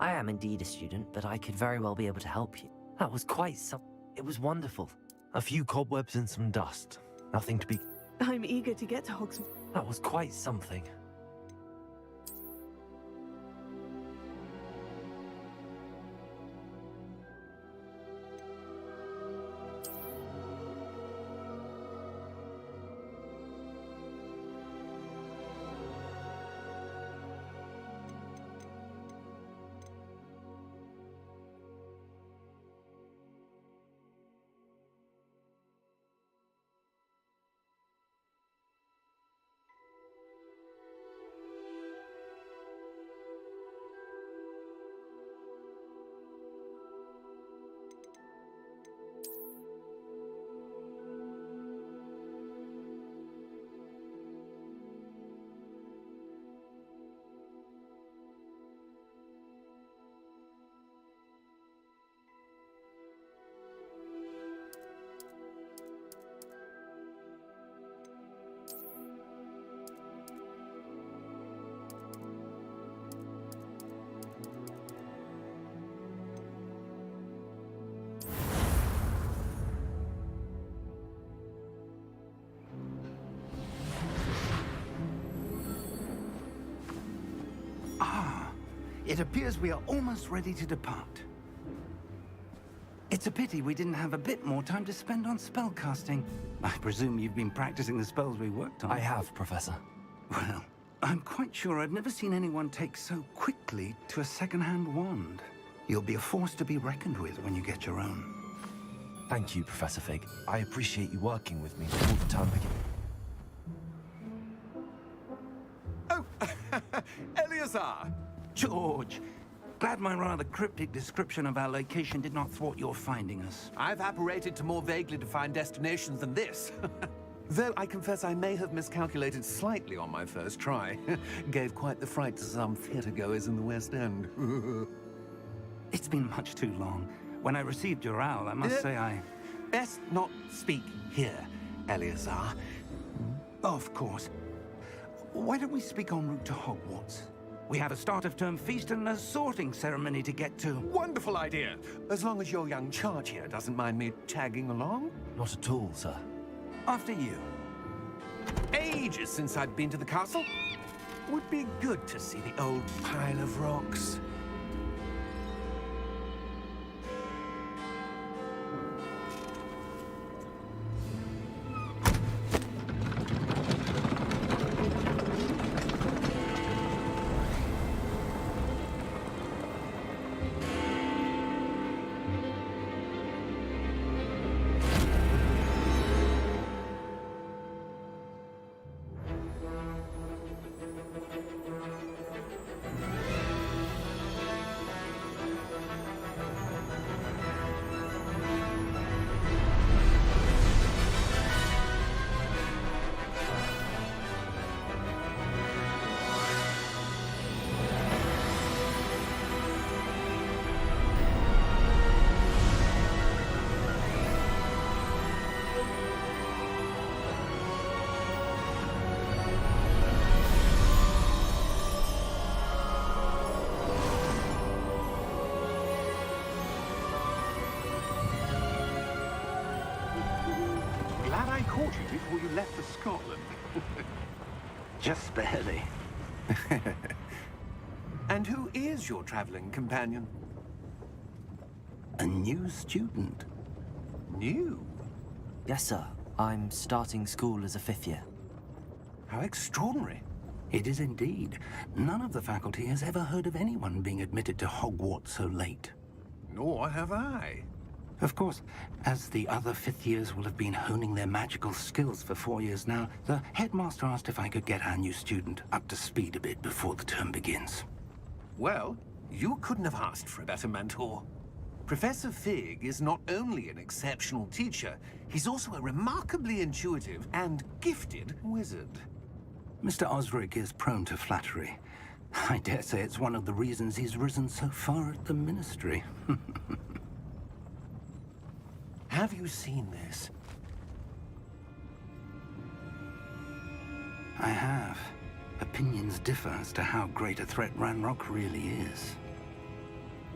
I am indeed a student, but I could very well be able to help you. That was quite It was wonderful. A few cobwebs and some dust. Nothing to be... I'm eager to get to Hogwarts. That was quite something. It appears we are almost ready to depart. It's a pity we didn't have a bit more time to spend on spellcasting. I presume you've been practicing the spells we worked on. I have, Professor. Well, I'm quite sure I've never seen anyone take so quickly to a second-hand wand. You'll be a force to be reckoned with when you get your own. Thank you, Professor Fig. I appreciate you working with me before the term begins. Oh, Eleazar! George! Glad my rather cryptic description of our location did not thwart your finding us. I've apparated to more vaguely defined destinations than this. Though I confess I may have miscalculated slightly on my first try. Gave quite the fright to some theatergoers in the West End. It's been much too long. When I received your owl, I must say I... Best not speak here, Eleazar. Of course. Why don't we speak en route to Hogwarts? We have a start-of-term feast and a sorting ceremony to get to. Wonderful idea! As long as your young charge here doesn't mind me tagging along. Not at all, sir. After you. Ages since I'd been to the castle. Would be good to see the old pile of rocks. Glad I caught you before you left for Scotland. Just barely. And who is your traveling companion? A new student. New? Yes, sir. I'm starting school as a 5th year. How extraordinary. It is indeed. None of the faculty has ever heard of anyone being admitted to Hogwarts so late. Nor have I. Of course, as the other 5th years will have been honing their magical skills for 4 years now, the headmaster asked if I could get our new student up to speed a bit before the term begins. Well, you couldn't have asked for a better mentor. Professor Fig is not only an exceptional teacher, he's also a remarkably intuitive and gifted wizard. Mr. Osric is prone to flattery. I dare say it's one of the reasons he's risen so far at the Ministry. Have you seen this? I have. Opinions differ as to how great a threat Ranrock really is.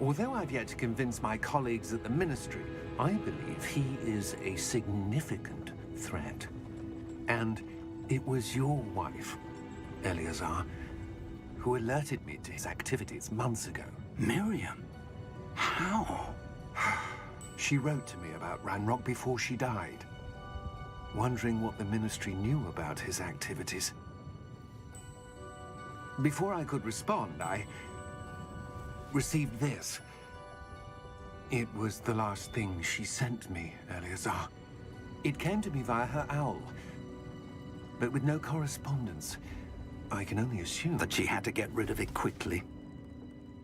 Although I've yet to convince my colleagues at the Ministry, I believe he is a significant threat. And it was your wife, Eleazar, who alerted me to his activities months ago. Miriam? How? She wrote to me about Ranrock before she died, wondering what the Ministry knew about his activities. Before I could respond, I received this. It was the last thing she sent me, Eleazar. It came to me via her owl, but with no correspondence. I can only assume That she had to get rid of it quickly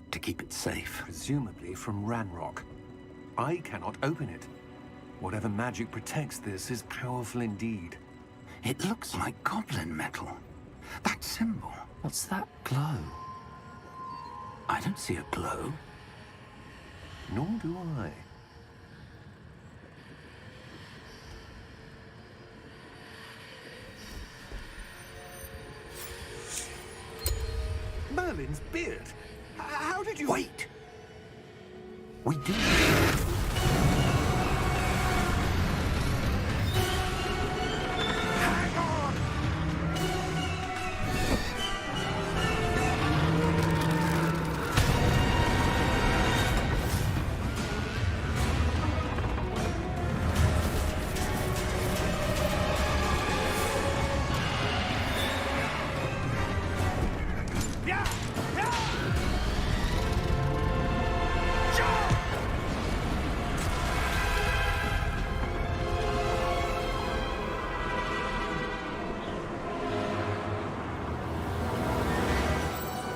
to keep it safe. presumably from Ranrock. I cannot open it. Whatever magic protects this is powerful indeed. It looks like goblin metal. That symbol. What's that glow? I don't see a glow. Nor do I. Merlin's beard. How did you... Wait! We do. Hang on! Yeah! Yeah! Jump!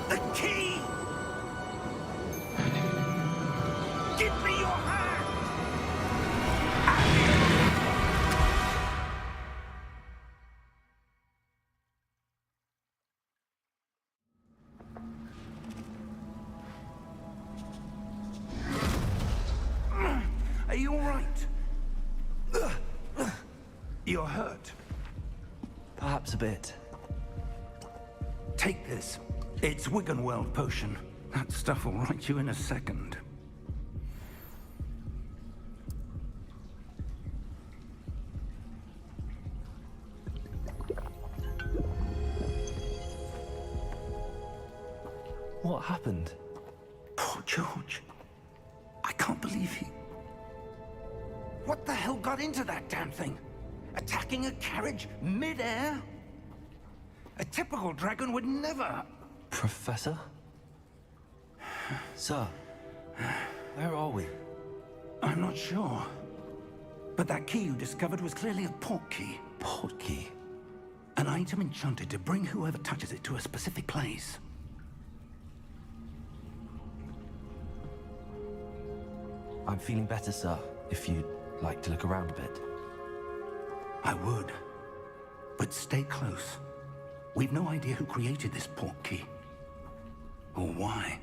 The key! Give me your hand! Are you all right? You're hurt. Perhaps a bit. Take this. It's Wiggenweld potion. That stuff will right you in a second. What happened? Poor George. I can't believe he... What the hell got into that damn thing? Attacking a carriage mid-air? A typical dragon would never... Professor? Sir, where are we? I'm not sure. But that key you discovered was clearly a port key. Port key? An item enchanted to bring whoever touches it to a specific place. I'm feeling better, sir, if you'd like to look around a bit. I would. But stay close. We've no idea who created this port key. Or why.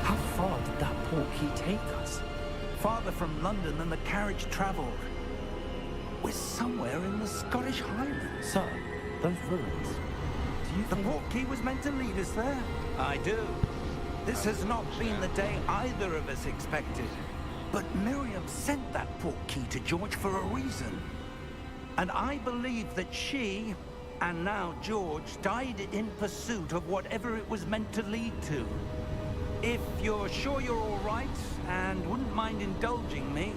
How far did that port key take us? Farther from London than the carriage traveled. We're somewhere in the Scottish Highlands. Sir, those ruins. Do you The think... port key was meant to lead us there? I do. This has not been the day either of us expected. But Miriam sent that port key to George for a reason. And I believe that she, and now George, died in pursuit of whatever it was meant to lead to. If you're sure you're all right, and wouldn't mind indulging me,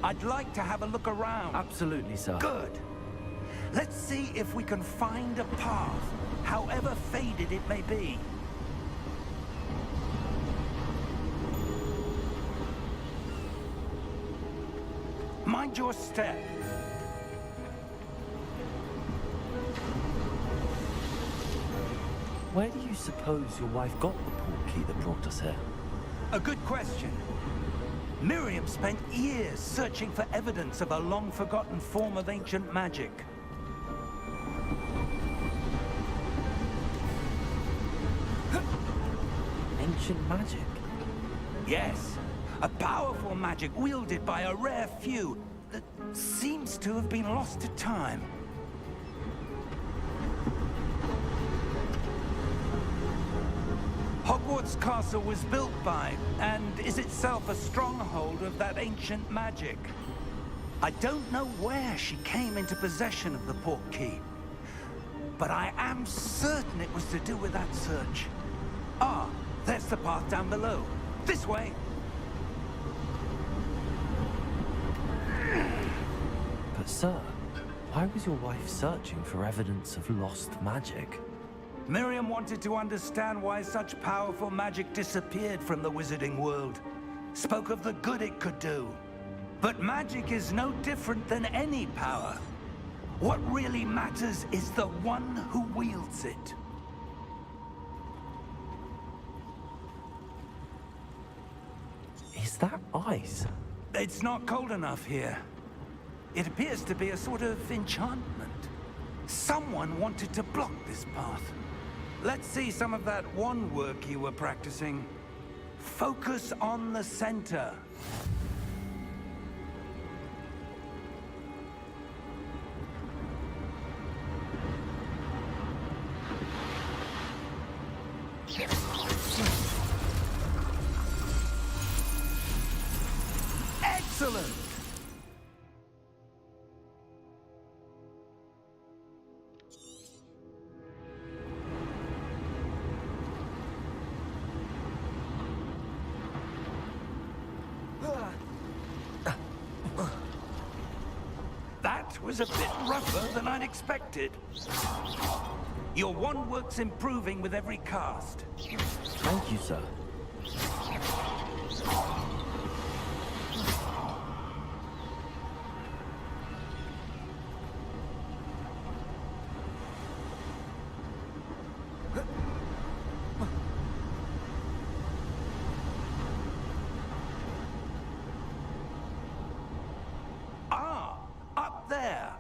I'd like to have a look around. Absolutely, sir. Good. Let's see if we can find a path, however faded it may be. Mind your step. Where do you suppose your wife got the port key that brought us here? A good question. Miriam spent years searching for evidence of a long-forgotten form of ancient magic. Ancient magic? Yes, a powerful magic wielded by a rare few that seems to have been lost to time. Hogwarts Castle was built by, and is itself a stronghold of that ancient magic. I don't know where she came into possession of the portkey, but I am certain it was to do with that search. Ah, there's the path down below. This way! But sir, why was your wife searching for evidence of lost magic? Miriam wanted to understand why such powerful magic disappeared from the wizarding world. Spoke of the good it could do. But magic is no different than any power. What really matters is the one who wields it. Is that ice? It's not cold enough here. It appears to be a sort of enchantment. Someone wanted to block this path. Let's see some of that wand work you were practicing. Focus on the center. Excellent! That was a bit rougher than I'd expected. Your wand work's improving with every cast. Thank you, sir. Ah, up there.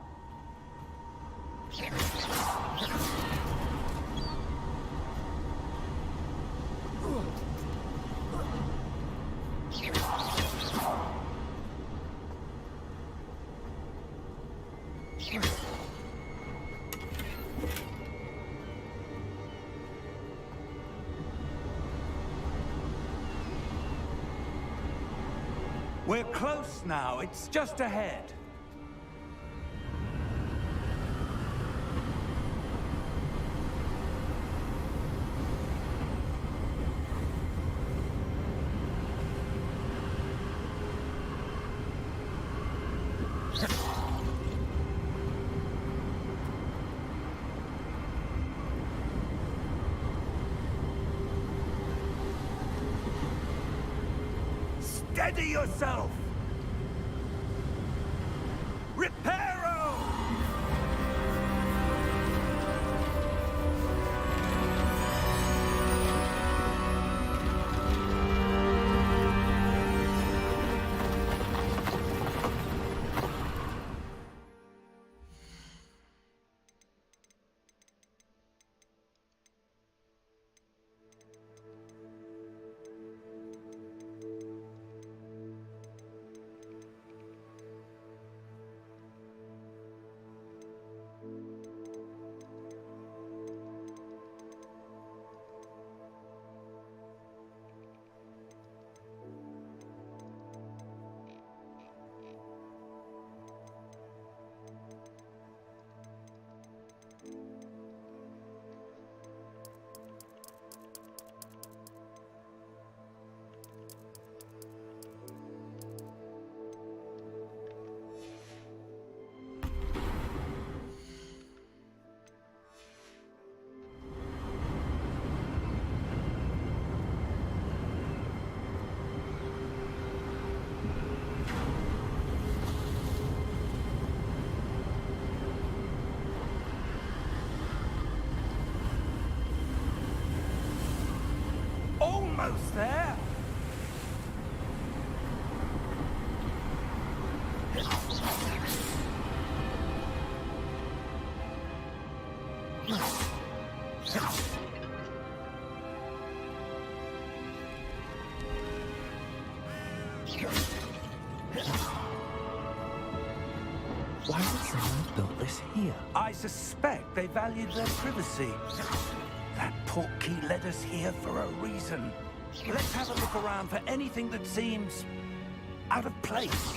We're close now. It's just ahead. Steady yourself! Reparo! Almost there. Why would someone have built this here? I suspect they valued their privacy. That portkey led us here for a reason. Let's have a look around for anything that seems out of place.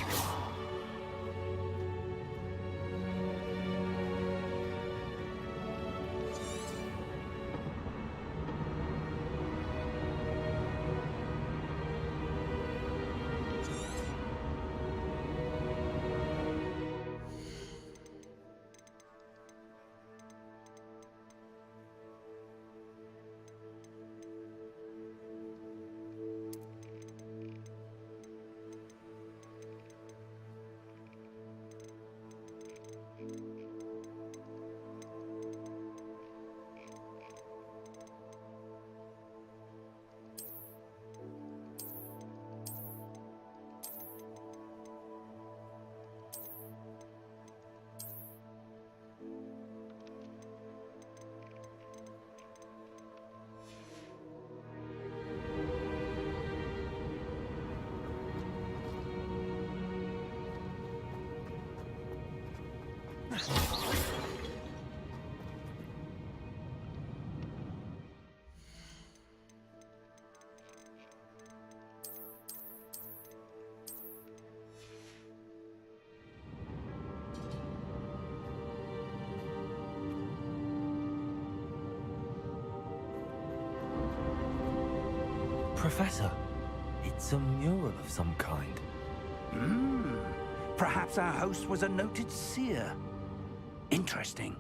Professor, it's a mural of some kind. Perhaps our host was a noted seer. Interesting.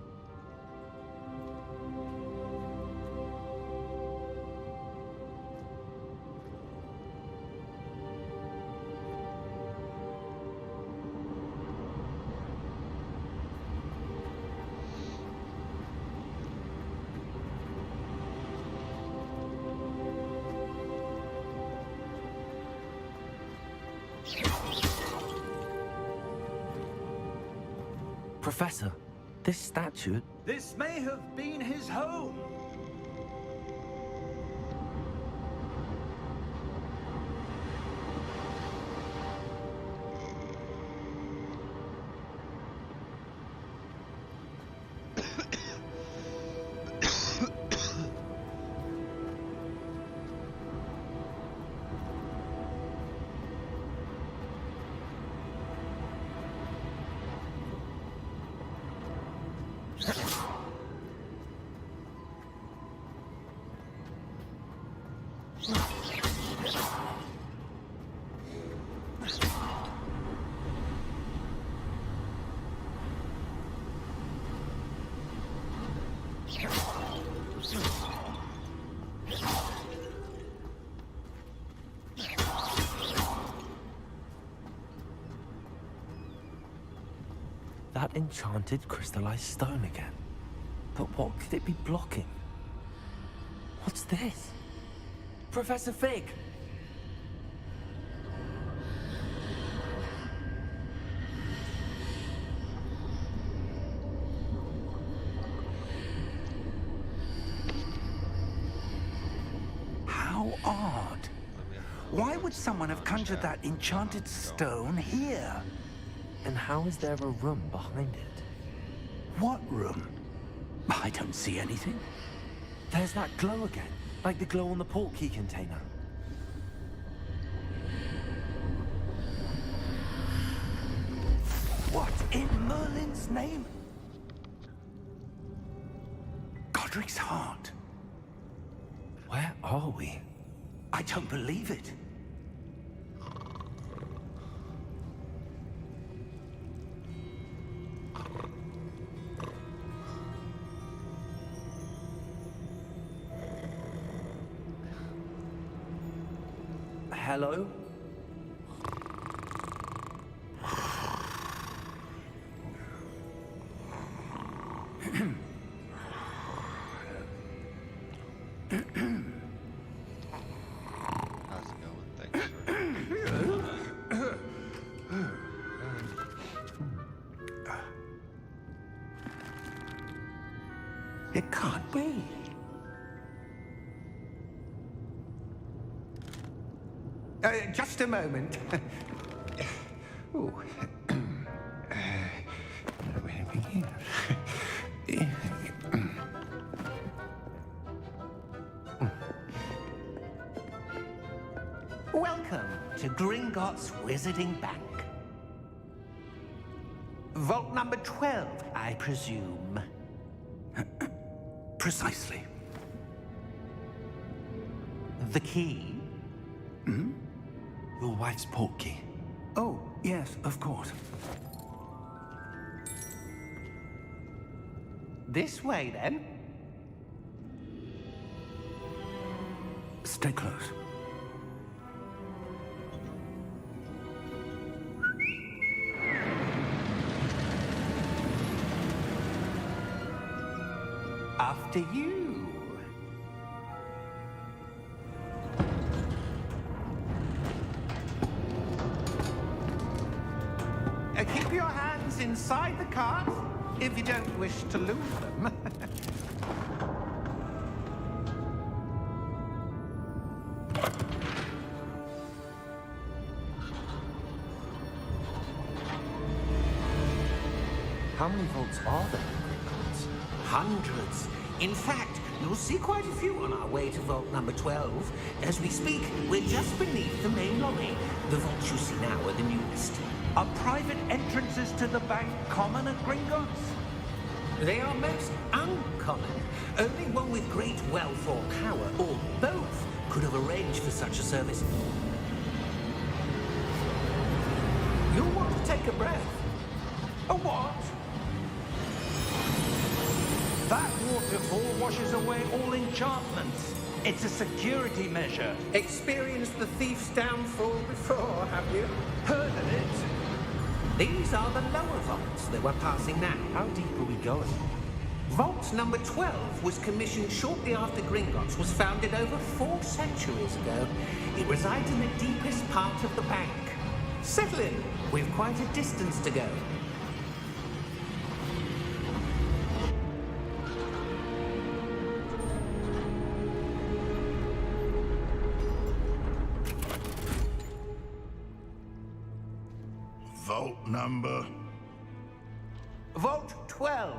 Professor, this statue... This may have been his home. That enchanted crystallized stone again. But what could it be blocking? What's this? Professor Fig! How odd. Why would someone have conjured that enchanted stone here? And how is there a room behind it? What room? I don't see anything. There's that glow again, like the glow on the portkey container. What in Merlin's name? Godric's heart. Where are we? I don't believe it. Hello? How's it going? Thanks for... It can't be. Just a moment. Ooh. Gringotts Wizarding Bank. Vault number 12, I presume. Precisely. The key? Your wife's portkey. Oh, yes, of course. This way, then. Stay close. After you. Keep your hands inside the cart if you don't wish to lose them. How many vaults are there in Gringotts? Hundreds. In fact, you'll see quite a few on our way to vault number 12. As we speak, we're just beneath the main lobby. The vaults you see now are the newest. Are private entrances to the bank common at Gringotts? They are most uncommon. Only one with great wealth or power, or both, could have arranged for such a service. You'll want to take a breath. A what? That waterfall washes away all enchantments. It's a security measure. Experienced the thief's downfall before, have you? Heard of it? These are the lower vaults that we're passing now. How deep are we going? Vault number 12 was commissioned shortly after Gringotts was founded over 4 centuries ago. It resides in the deepest part of the bank. Settle in. We've quite a distance to go. Vault number? Vault 12.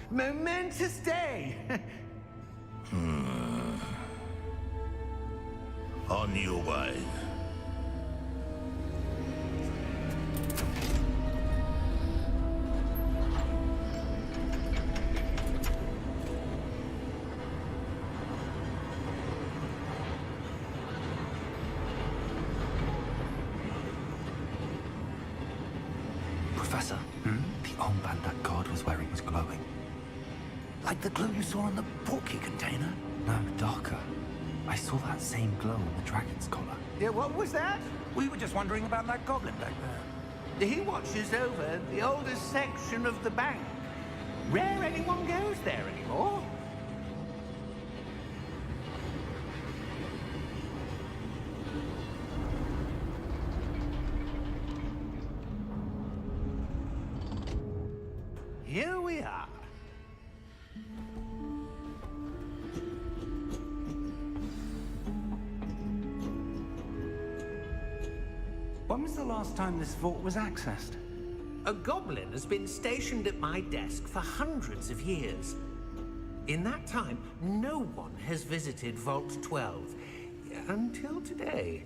Momentous day. On your way. Professor, the armband that guard was wearing was glowing. Like the glow you saw on the portkey container? No, darker. I saw that same glow on the dragon's collar. Yeah, what was that? We were just wondering about that goblin back there. He watches over the oldest section of the bank. Rare anyone goes there anymore. Here we are. When was the last time this vault was accessed? A goblin has been stationed at my desk for hundreds of years. In that time, no one has visited Vault 12. Until today.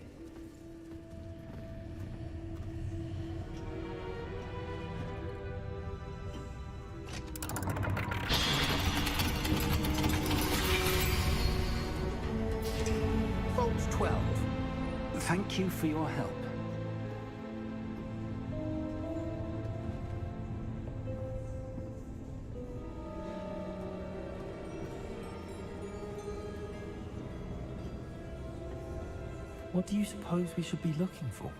Vault 12. Thank you for your help. What do you suppose we should be looking for?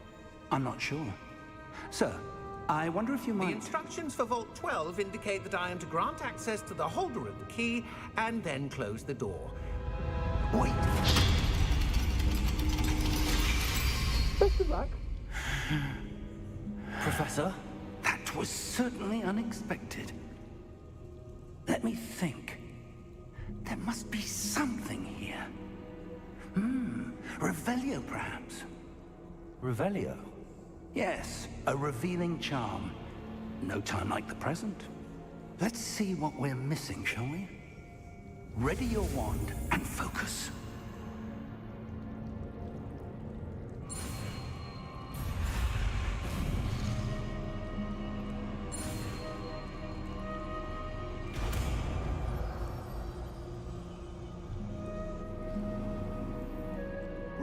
I'm not sure. Sir, I wonder if you The might... instructions for Vault 12 indicate that I am to grant access to the holder of the key and then close the door. Wait! Best of luck. Professor? That was certainly unexpected. Let me think. There must be something here. Revelio, perhaps? Revelio? Yes, a revealing charm. No time like the present. Let's see what we're missing, shall we? Ready your wand and focus.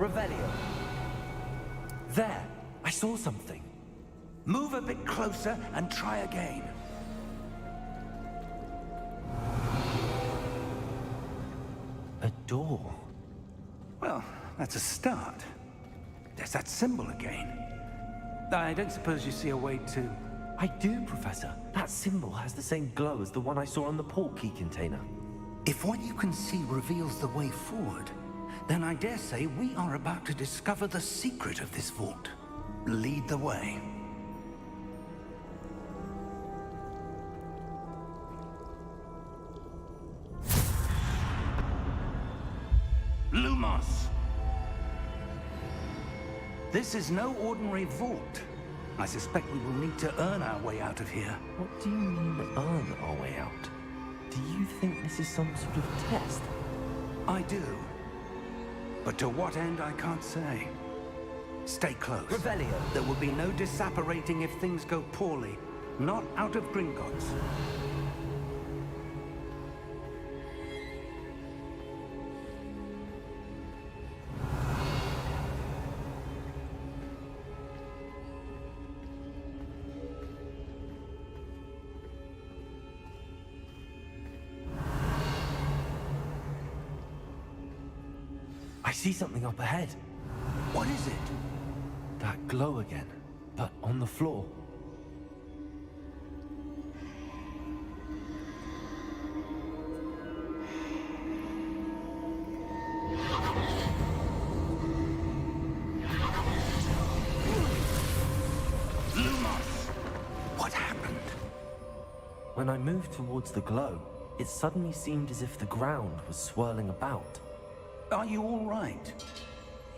Revelio. There! I saw something. Move a bit closer and try again. A door. Well, that's a start. There's that symbol again. I don't suppose you see a way to... I do, Professor. That symbol has the same glow as the one I saw on the port key container. If what you can see reveals the way forward, then I dare say we are about to discover the secret of this vault. Lead the way. Lumos! This is no ordinary vault. I suspect we will need to earn our way out of here. What do you mean, earn our way out? Do you think this is some sort of test? I do. But to what end, I can't say. Stay close. Revelio. There will be no disapparating if things go poorly. Not out of Gringotts. I see something up ahead. What is it? That glow again, but on the floor. Lumos! What happened? When I moved towards the glow, it suddenly seemed as if the ground was swirling about. Are you all right?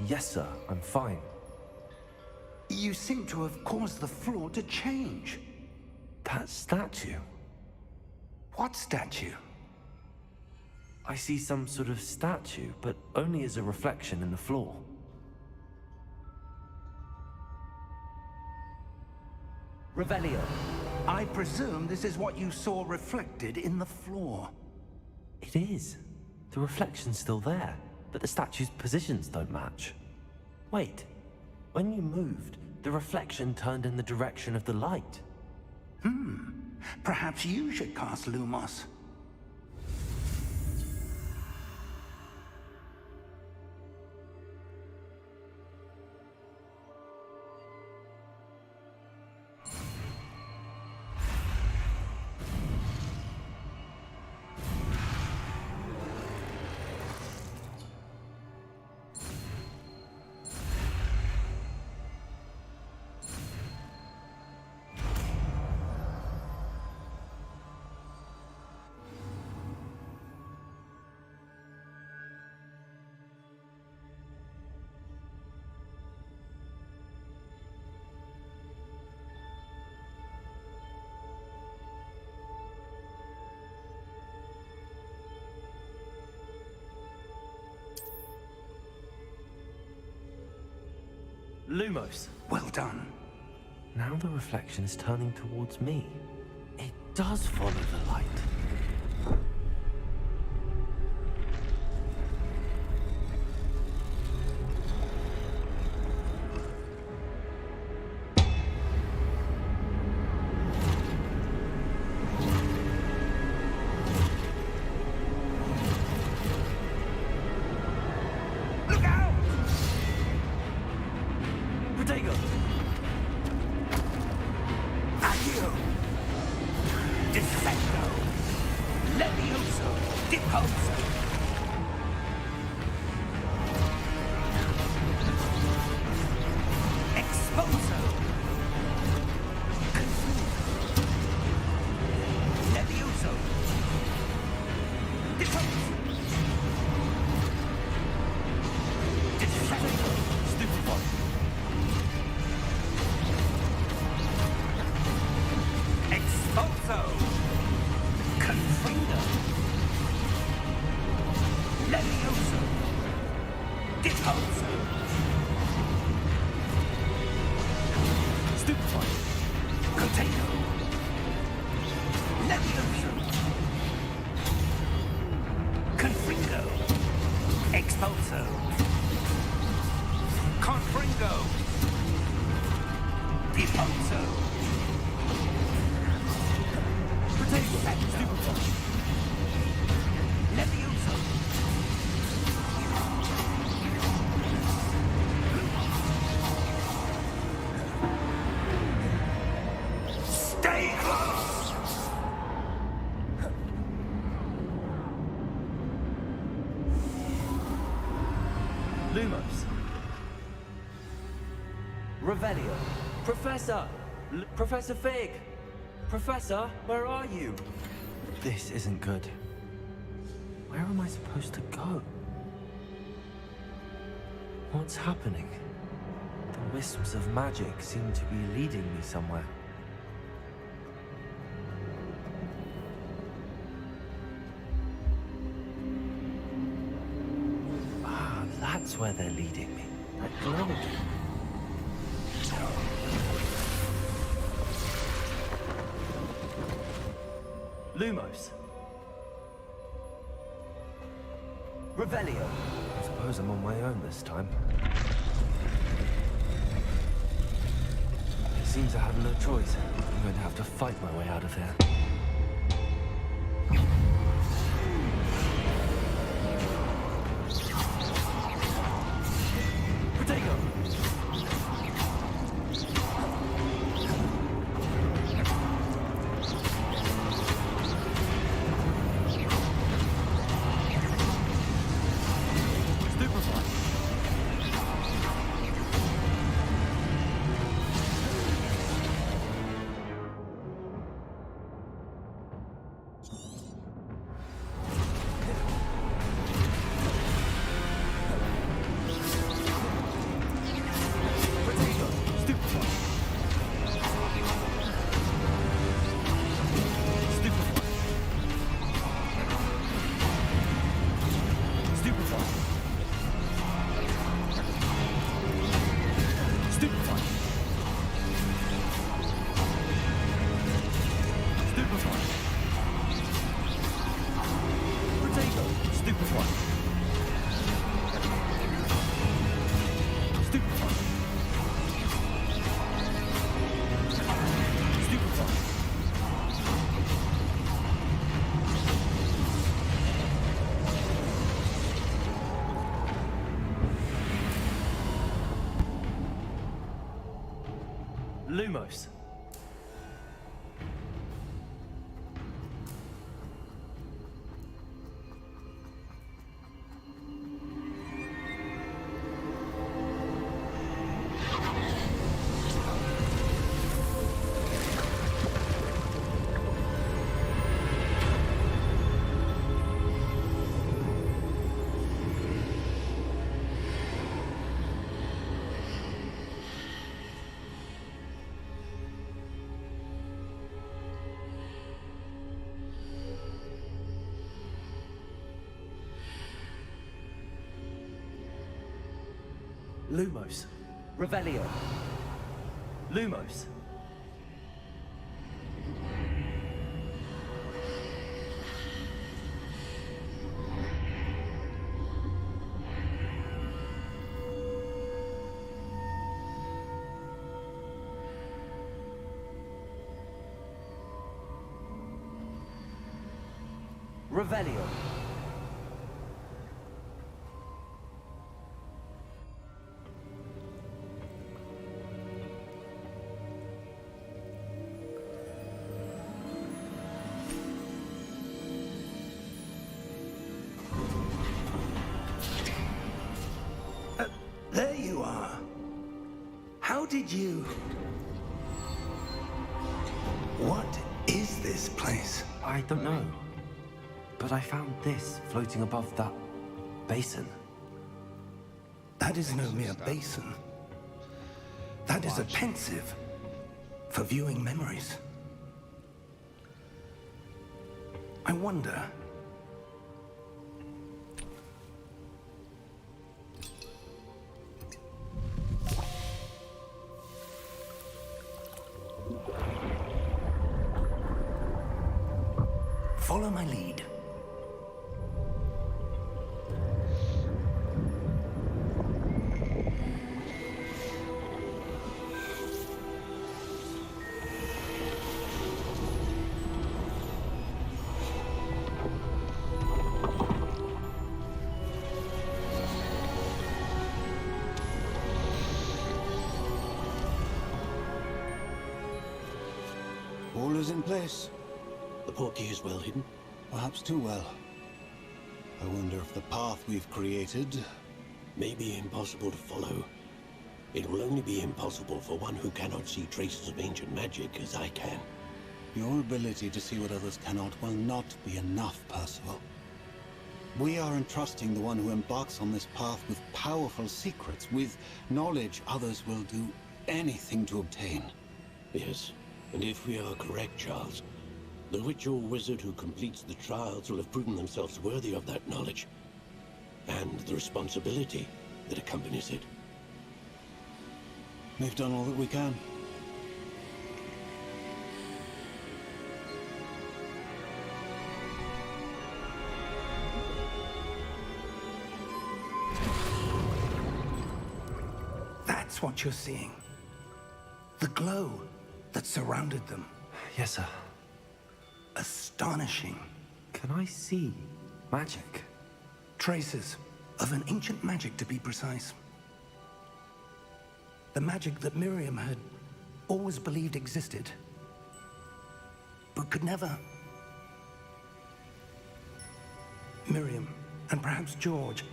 Yes, sir, I'm fine. You seem to have caused the floor to change. That statue. What statue? I see some sort of statue, but only as a reflection in the floor. Revelio. I presume this is what you saw reflected in the floor. It is. The reflection's still there, but the statue's positions don't match. Wait. When you moved, the reflection turned in the direction of the light. Perhaps you should cast Lumos. Lumos. Well done. Now the reflection is turning towards me. It does follow the light. Look out! Protego! Accio! Defendo! Levioso! Deposo! Exposo! Levioso! Deposo! Defendo! Stupefy! Exposo! Confido! Levioso! Deposo! Stupefy! Containo! Levioso! Confido! Expulso! go! Deposo! Potato! Stupefy! Levioso! Stay close! Lumos. Revelio. Professor! Professor Fig! Professor, where are you? This isn't good. Where am I supposed to go? What's happening? The wisps of magic seem to be leading me somewhere. Ah, that's where they're leading me. That glow. Lumos. Revelio. I suppose I'm on my own this time. It seems I have no choice. I'm going to have to fight my way out of here. Potato! Lumos. Lumos. Revelio. Lumos. Revelio. There you are. How did you... What is this place? I don't know. But I found this floating above that basin. That is no mere basin. That is a pensive for viewing memories. I wonder... Follow my lead. All is in place. The portkey is well hidden. Perhaps too well. I wonder if the path we've created... May be impossible to follow. It will only be impossible for one who cannot see traces of ancient magic as I can. Your ability to see what others cannot will not be enough, Percival. We are entrusting the one who embarks on this path with powerful secrets, with knowledge others will do anything to obtain. Yes, and if we are correct, Charles, the witch or wizard who completes the trials will have proven themselves worthy of that knowledge, and the responsibility that accompanies it. We've done all that we can. That's what you're seeing. The glow that surrounded them. Yes, sir. Astonishing. Can I see magic? Traces of an ancient magic, to be precise. The magic that Miriam had always believed existed, but could never. Miriam, and perhaps George,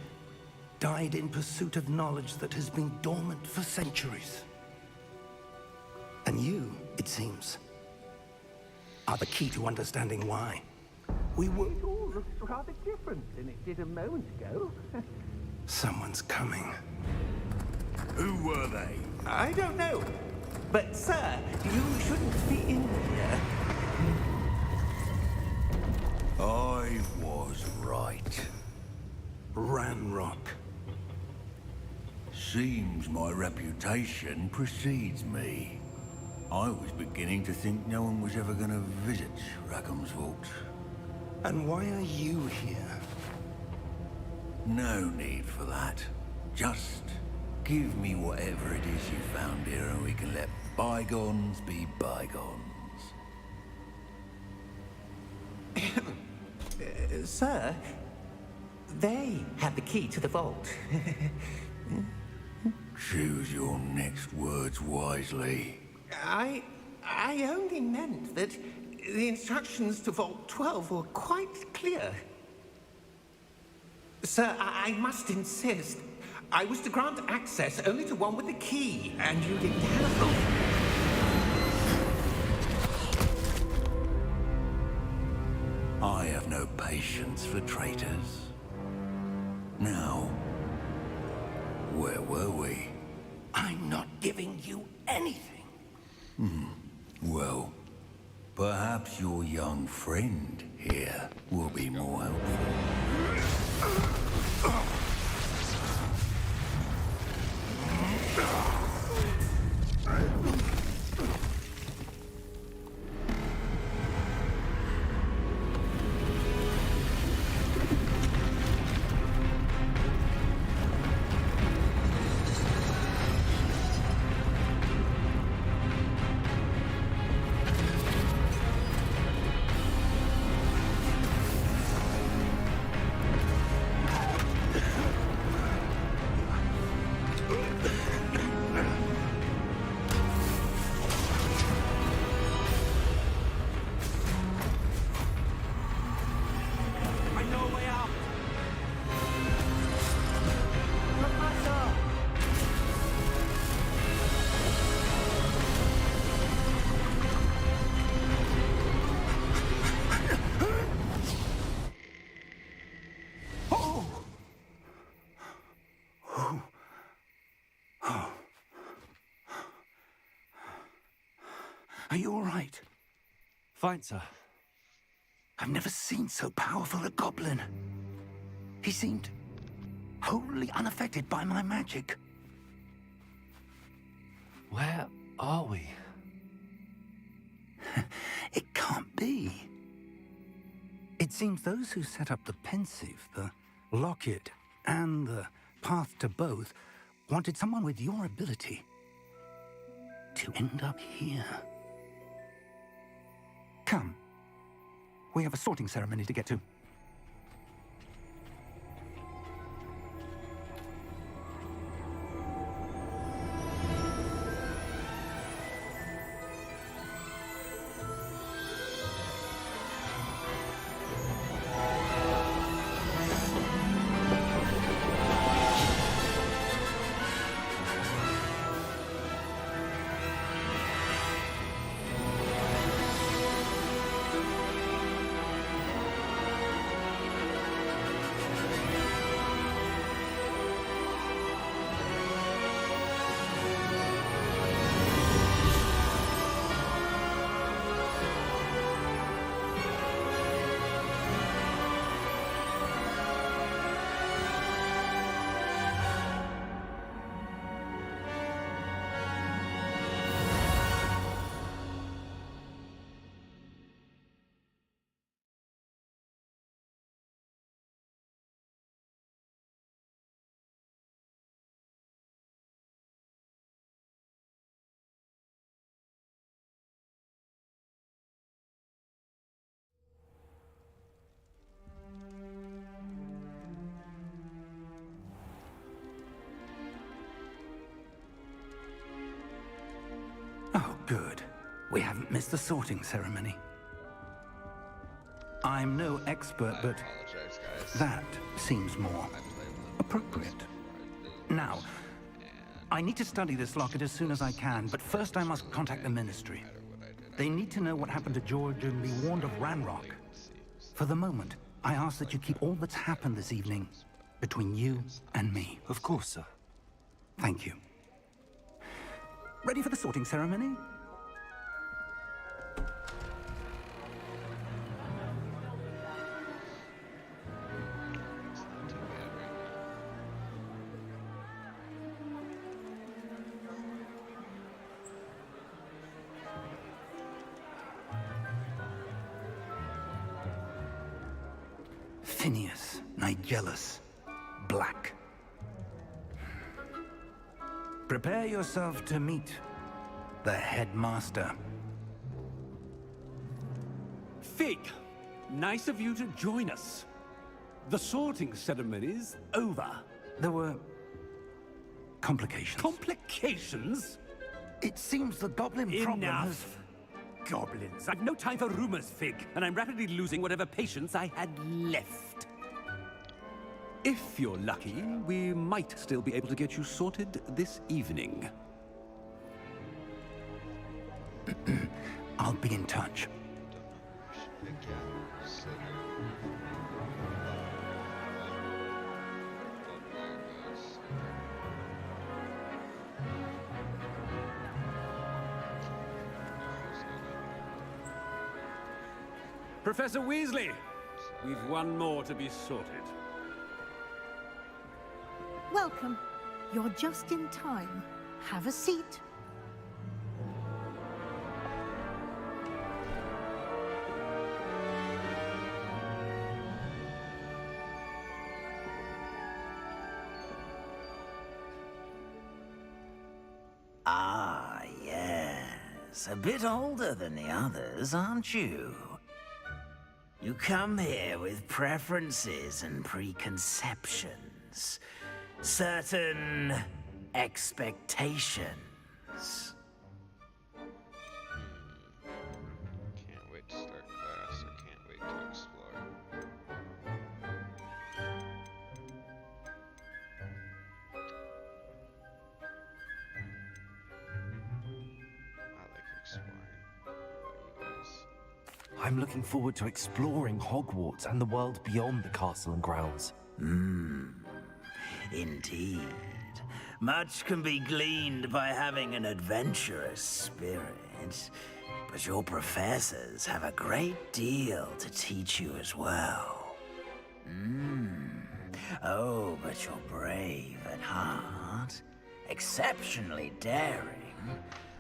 died in pursuit of knowledge that has been dormant for centuries. And you, it seems, are the key to understanding why. We were... It all looks rather different than it did a moment ago. Someone's coming. Who were they? I don't know. But, sir, you shouldn't be in here. I was right. Ranrock. Seems my reputation precedes me. I was beginning to think no one was ever going to visit Rackham's vault. And why are you here? No need for that. Just give me whatever it is you found here and we can let bygones be bygones. Sir, they had the key to the vault. Choose your next words wisely. I only meant that the instructions to Vault 12 were quite clear. Sir, I must insist. I was to grant access only to one with the key, and you didn't have them. I have no patience for traitors. Now, where were we? I'm not giving you anything. Well, perhaps your young friend here will be more helpful. Are you all right? Fine, sir. I've never seen so powerful a goblin. He seemed wholly unaffected by my magic. Where are we? It can't be. It seems those who set up the pensive, the locket, and the path to both wanted someone with your ability to end up here. Come. We have a sorting ceremony to get to. Good. We haven't missed the sorting ceremony. I'm no expert, but apologize, guys. that seems more appropriate. Now, I need to study this locket as soon as I can, but first I must contact the Ministry. They need to know what happened to George and be warned of Ranrock. For the moment, I ask that you keep all that's happened this evening between you and me. Of course, sir. Thank you. Ready for the sorting ceremony? Phineas, Nigellus, Black. Prepare yourself to meet the headmaster. Fig, nice of you to join us. The sorting ceremony's over. There were complications. Complications? It seems the goblin problem has... Enough. Goblins. I've no time for rumors, Fig, and I'm rapidly losing whatever patience I had left. If you're lucky, we might still be able to get you sorted this evening. I'll be in touch. Professor Weasley, we've one more to be sorted. Welcome. You're just in time. Have a seat. Ah, yes. A bit older than the others, aren't you? You come here with preferences and preconceptions. Certain expectations. Can't wait to start class. I can't wait to explore. I like exploring. What about you guys? I'm looking forward to exploring Hogwarts and the world beyond the castle and grounds. Indeed. Much can be gleaned by having an adventurous spirit, but your professors have a great deal to teach you as well. Oh, but you're brave at heart, exceptionally daring,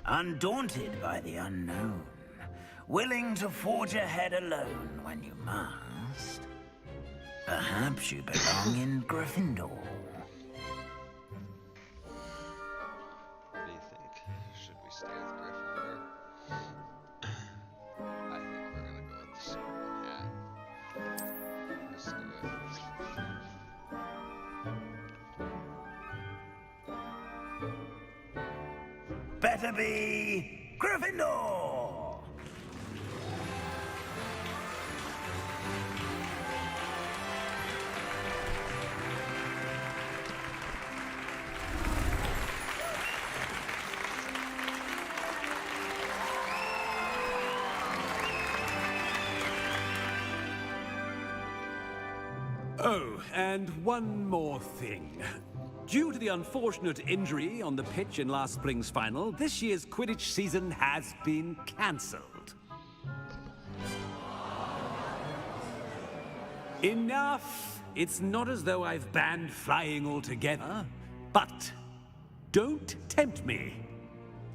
undaunted by the unknown, willing to forge ahead alone when you must. Perhaps you belong in Gryffindor. What do you think? Should we stay with Gryffindor? I think we're gonna go with the Sorting Hat. Let's do it. Better be Gryffindor! Oh, and one more thing. Due to the unfortunate injury on the pitch in last spring's final, this year's Quidditch season has been cancelled. Enough! It's not as though I've banned flying altogether, but don't tempt me.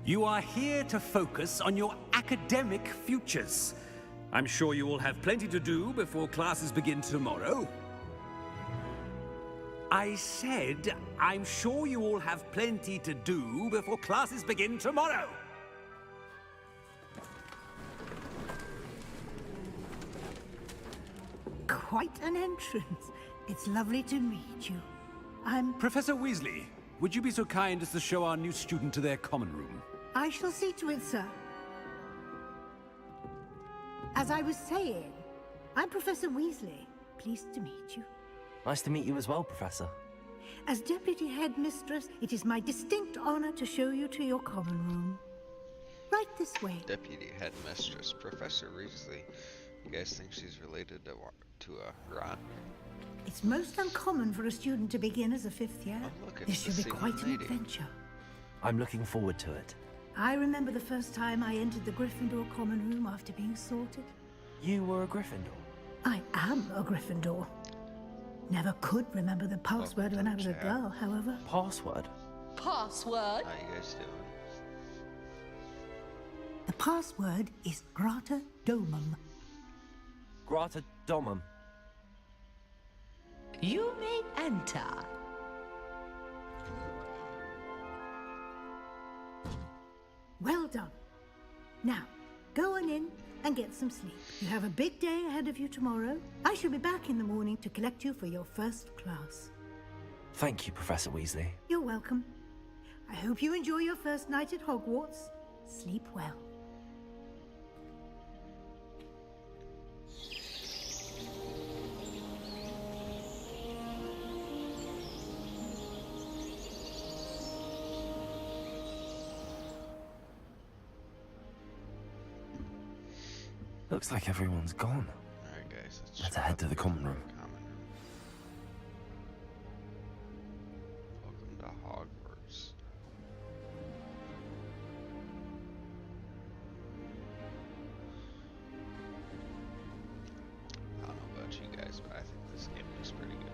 You are here to focus on your academic futures. I'm sure you all have plenty to do before classes begin tomorrow. I said, I'm sure you all have plenty to do before classes begin tomorrow. Quite an entrance. It's lovely to meet you. I'm... Professor Weasley, would you be so kind as to show our new student to their common room? I shall see to it, sir. As I was saying, I'm Professor Weasley. Pleased to meet you. Nice to meet you as well, Professor. As Deputy Headmistress, it is my distinct honor to show you to your common room. Right this way. Deputy Headmistress, Professor Weasley. You guys think she's related to Ron? It's most uncommon for a student to begin as a 5th year. Oh, look, This it's should the be same quite an lady. adventure. I'm looking forward to it. I remember the first time I entered the Gryffindor common room after being sorted. You were a Gryffindor? I am a Gryffindor. Never could remember the password when I was a chat. girl, however. Password? Password? How you guys doing? The password is Grata Domum. Grata Domum. You may enter. Well done. Now, go on in and get some sleep. You have a big day ahead of you tomorrow. I shall be back in the morning to collect you for your first class. Thank you, Professor Weasley. You're welcome. I hope you enjoy your first night at Hogwarts. Sleep well. Looks like everyone's gone. Alright guys, Let's head to the common room. Welcome to Hogwarts. I don't know about you guys, but I think this game looks pretty good.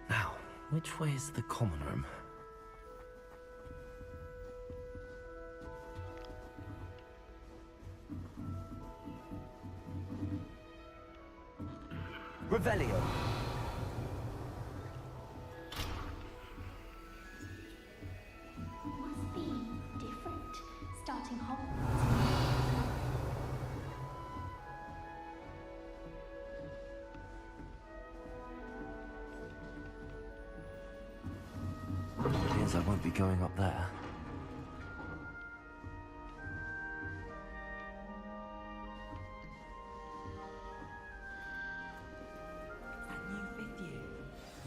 Now, which way is the common room? Revelio. Must be different, starting Hogwarts. Appears I won't be going up there.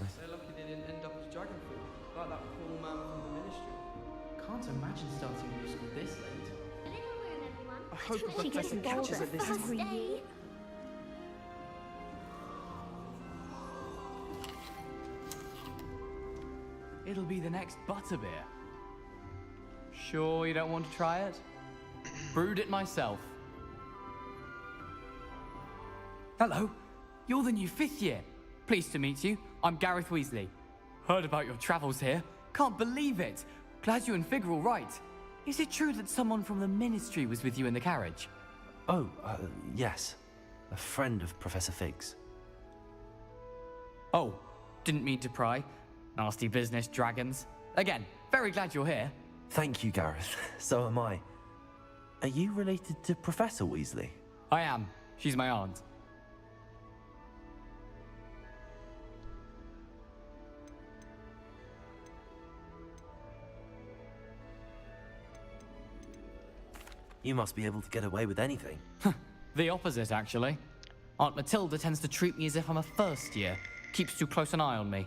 So lucky they didn't end up as dragon fruit, like that poor man from the ministry. Can't imagine starting new school this late. A little room, everyone. I hope the She professor gets catches bored it this first time. day. It'll be the next butterbeer. Sure you don't want to try it? Brewed it myself. Hello, you're the new 5th year. Pleased to meet you. I'm Gareth Weasley. Heard about your travels here. Can't believe it. Glad you and Fig are all right. Is it true that someone from the ministry was with you in the carriage? Oh, yes. A friend of Professor Fig's. Oh, didn't mean to pry. Nasty business, dragons. Again, very glad you're here. Thank you, Gareth. So am I. Are you related to Professor Weasley? I am. She's my aunt. You must be able to get away with anything. The opposite, actually. Aunt Matilda tends to treat me as if I'm a first year. Keeps too close an eye on me.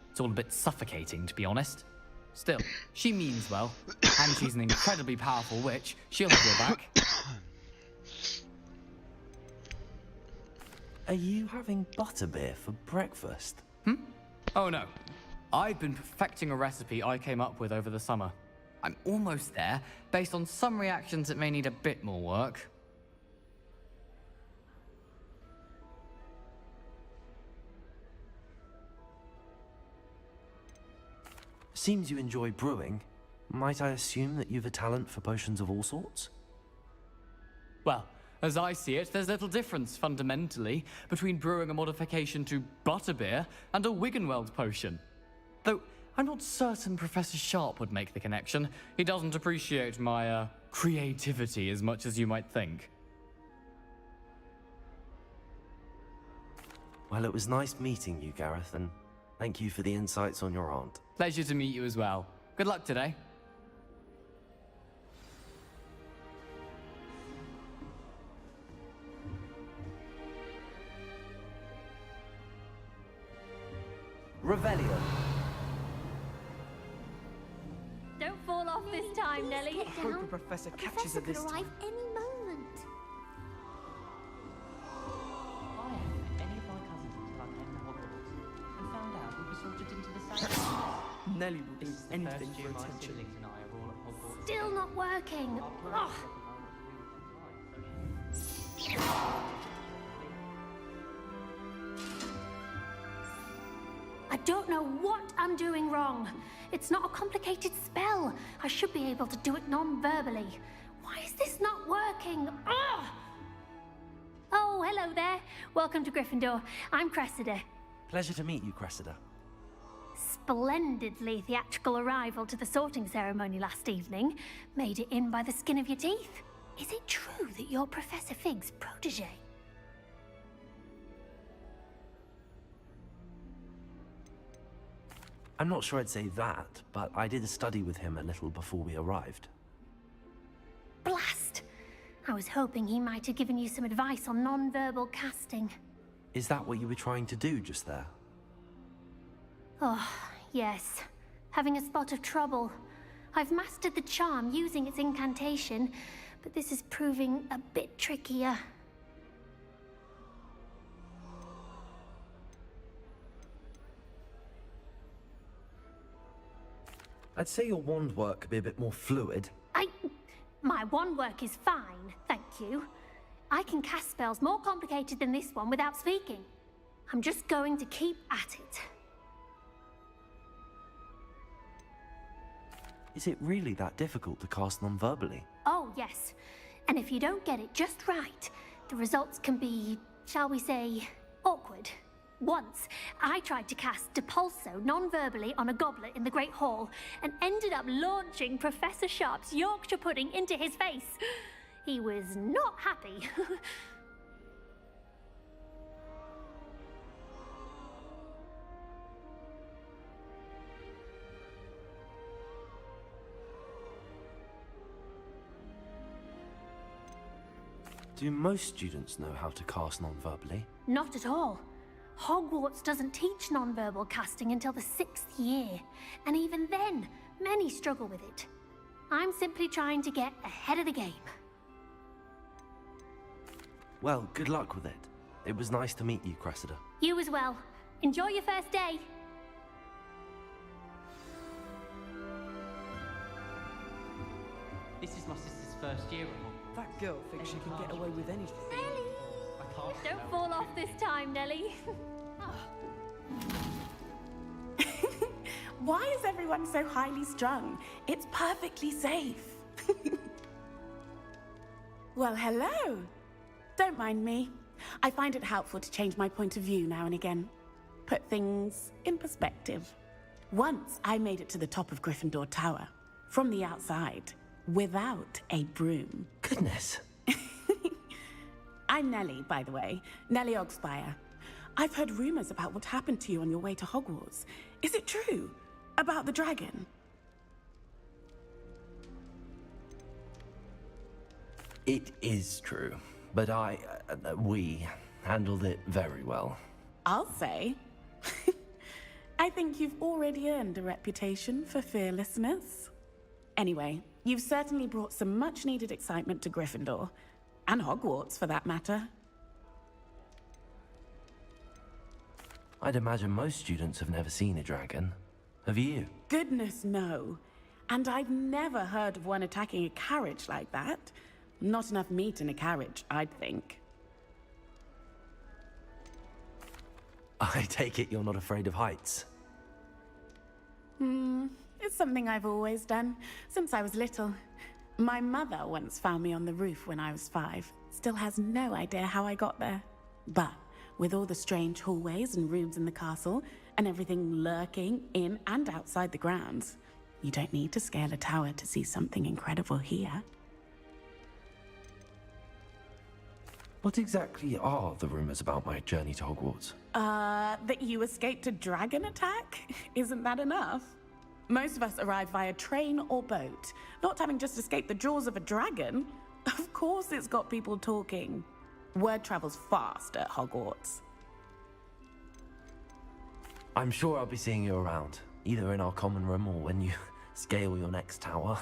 It's all a bit suffocating, to be honest. Still, she means well, and she's an incredibly powerful witch. She'll have your back. Are you having butterbeer for breakfast? Oh no. I've been perfecting a recipe I came up with over the summer. I'm almost there, based on some reactions that may need a bit more work. Seems you enjoy brewing. Might I assume that you've a talent for potions of all sorts? Well, As I see it, there's little difference, fundamentally, between brewing a modification to butterbeer and a Wiggenweld potion. Though, I'm not certain Professor Sharp would make the connection. He doesn't appreciate my, creativity as much as you might think. Well, it was nice meeting you, Gareth, and thank you for the insights on your aunt. Pleasure to meet you as well. Good luck today. Revelio. Don't fall off this time, Nellie. I hope the professor catches her could this time. arrive any moment. I have met any of my cousins until I came to Hogwarts and found out we were sorted into the same class. Nellie will do This is the anything first year for my attention. siblings and I are all at Hogwarts. Still not working. Ugh. I don't know what I'm doing wrong. It's not a complicated spell. I should be able to do it non-verbally. Why is this not working? Ugh! Oh, hello there. Welcome to Gryffindor. I'm Cressida. Pleasure to meet you, Cressida. Splendidly theatrical arrival to the sorting ceremony last evening. Made it in by the skin of your teeth. Is it true that you're Professor Fig's protege? I'm not sure I'd say that, but I did study with him a little before we arrived. Blast! I was hoping he might have given you some advice on non-verbal casting. Is that what you were trying to do just there? Oh, yes. Having a spot of trouble. I've mastered the charm using its incantation, but this is proving a bit trickier. I'd say your wand work could be a bit more fluid. My wand work is fine, thank you. I can cast spells more complicated than this one without speaking. I'm just going to keep at it. Is it really that difficult to cast non-verbally? Oh, yes. And if you don't get it just right, the results can be, shall we say, awkward. Once, I tried to cast Depulso non-verbally on a goblet in the Great Hall and ended up launching Professor Sharp's Yorkshire pudding into his face. He was not happy. Do most students know how to cast non-verbally? Not at all. Hogwarts doesn't teach non-verbal casting until the 6th year, and even then, many struggle with it. I'm simply trying to get ahead of the game. Well, good luck with it. It was nice to meet you, Cressida. You as well. Enjoy your first day. This is my sister's first year at Hogwarts. That girl thinks she can get away with anything. I can't Don't fall off this time, Nellie. Why is everyone so highly strung? It's perfectly safe. Well, hello. Don't mind me. I find it helpful to change my point of view now and again. Put things in perspective. Once I made it to the top of Gryffindor Tower, from the outside, without a broom. Goodness. I'm Nellie, by the way. Nellie Ogspire. I've heard rumors about what happened to you on your way to Hogwarts. Is it true? About the dragon? It is true, but we handled it very well. I'll say. I think you've already earned a reputation for fearlessness. Anyway, you've certainly brought some much-needed excitement to Gryffindor. And Hogwarts, for that matter. I'd imagine most students have never seen a dragon. Have you? Goodness, no. And I've never heard of one attacking a carriage like that. Not enough meat in a carriage, I'd think. I take it you're not afraid of heights. It's something I've always done, since I was little. My mother once found me on the roof when I was 5. Still has no idea how I got there. But with all the strange hallways and rooms in the castle, and everything lurking in and outside the grounds, you don't need to scale a tower to see something incredible here. What exactly are the rumors about my journey to Hogwarts? That you escaped a dragon attack? Isn't that enough? Most of us arrive via train or boat, not having just escaped the jaws of a dragon. Of course it's got people talking. Word travels fast at Hogwarts. I'm sure I'll be seeing you around, either in our common room or when you scale your next tower.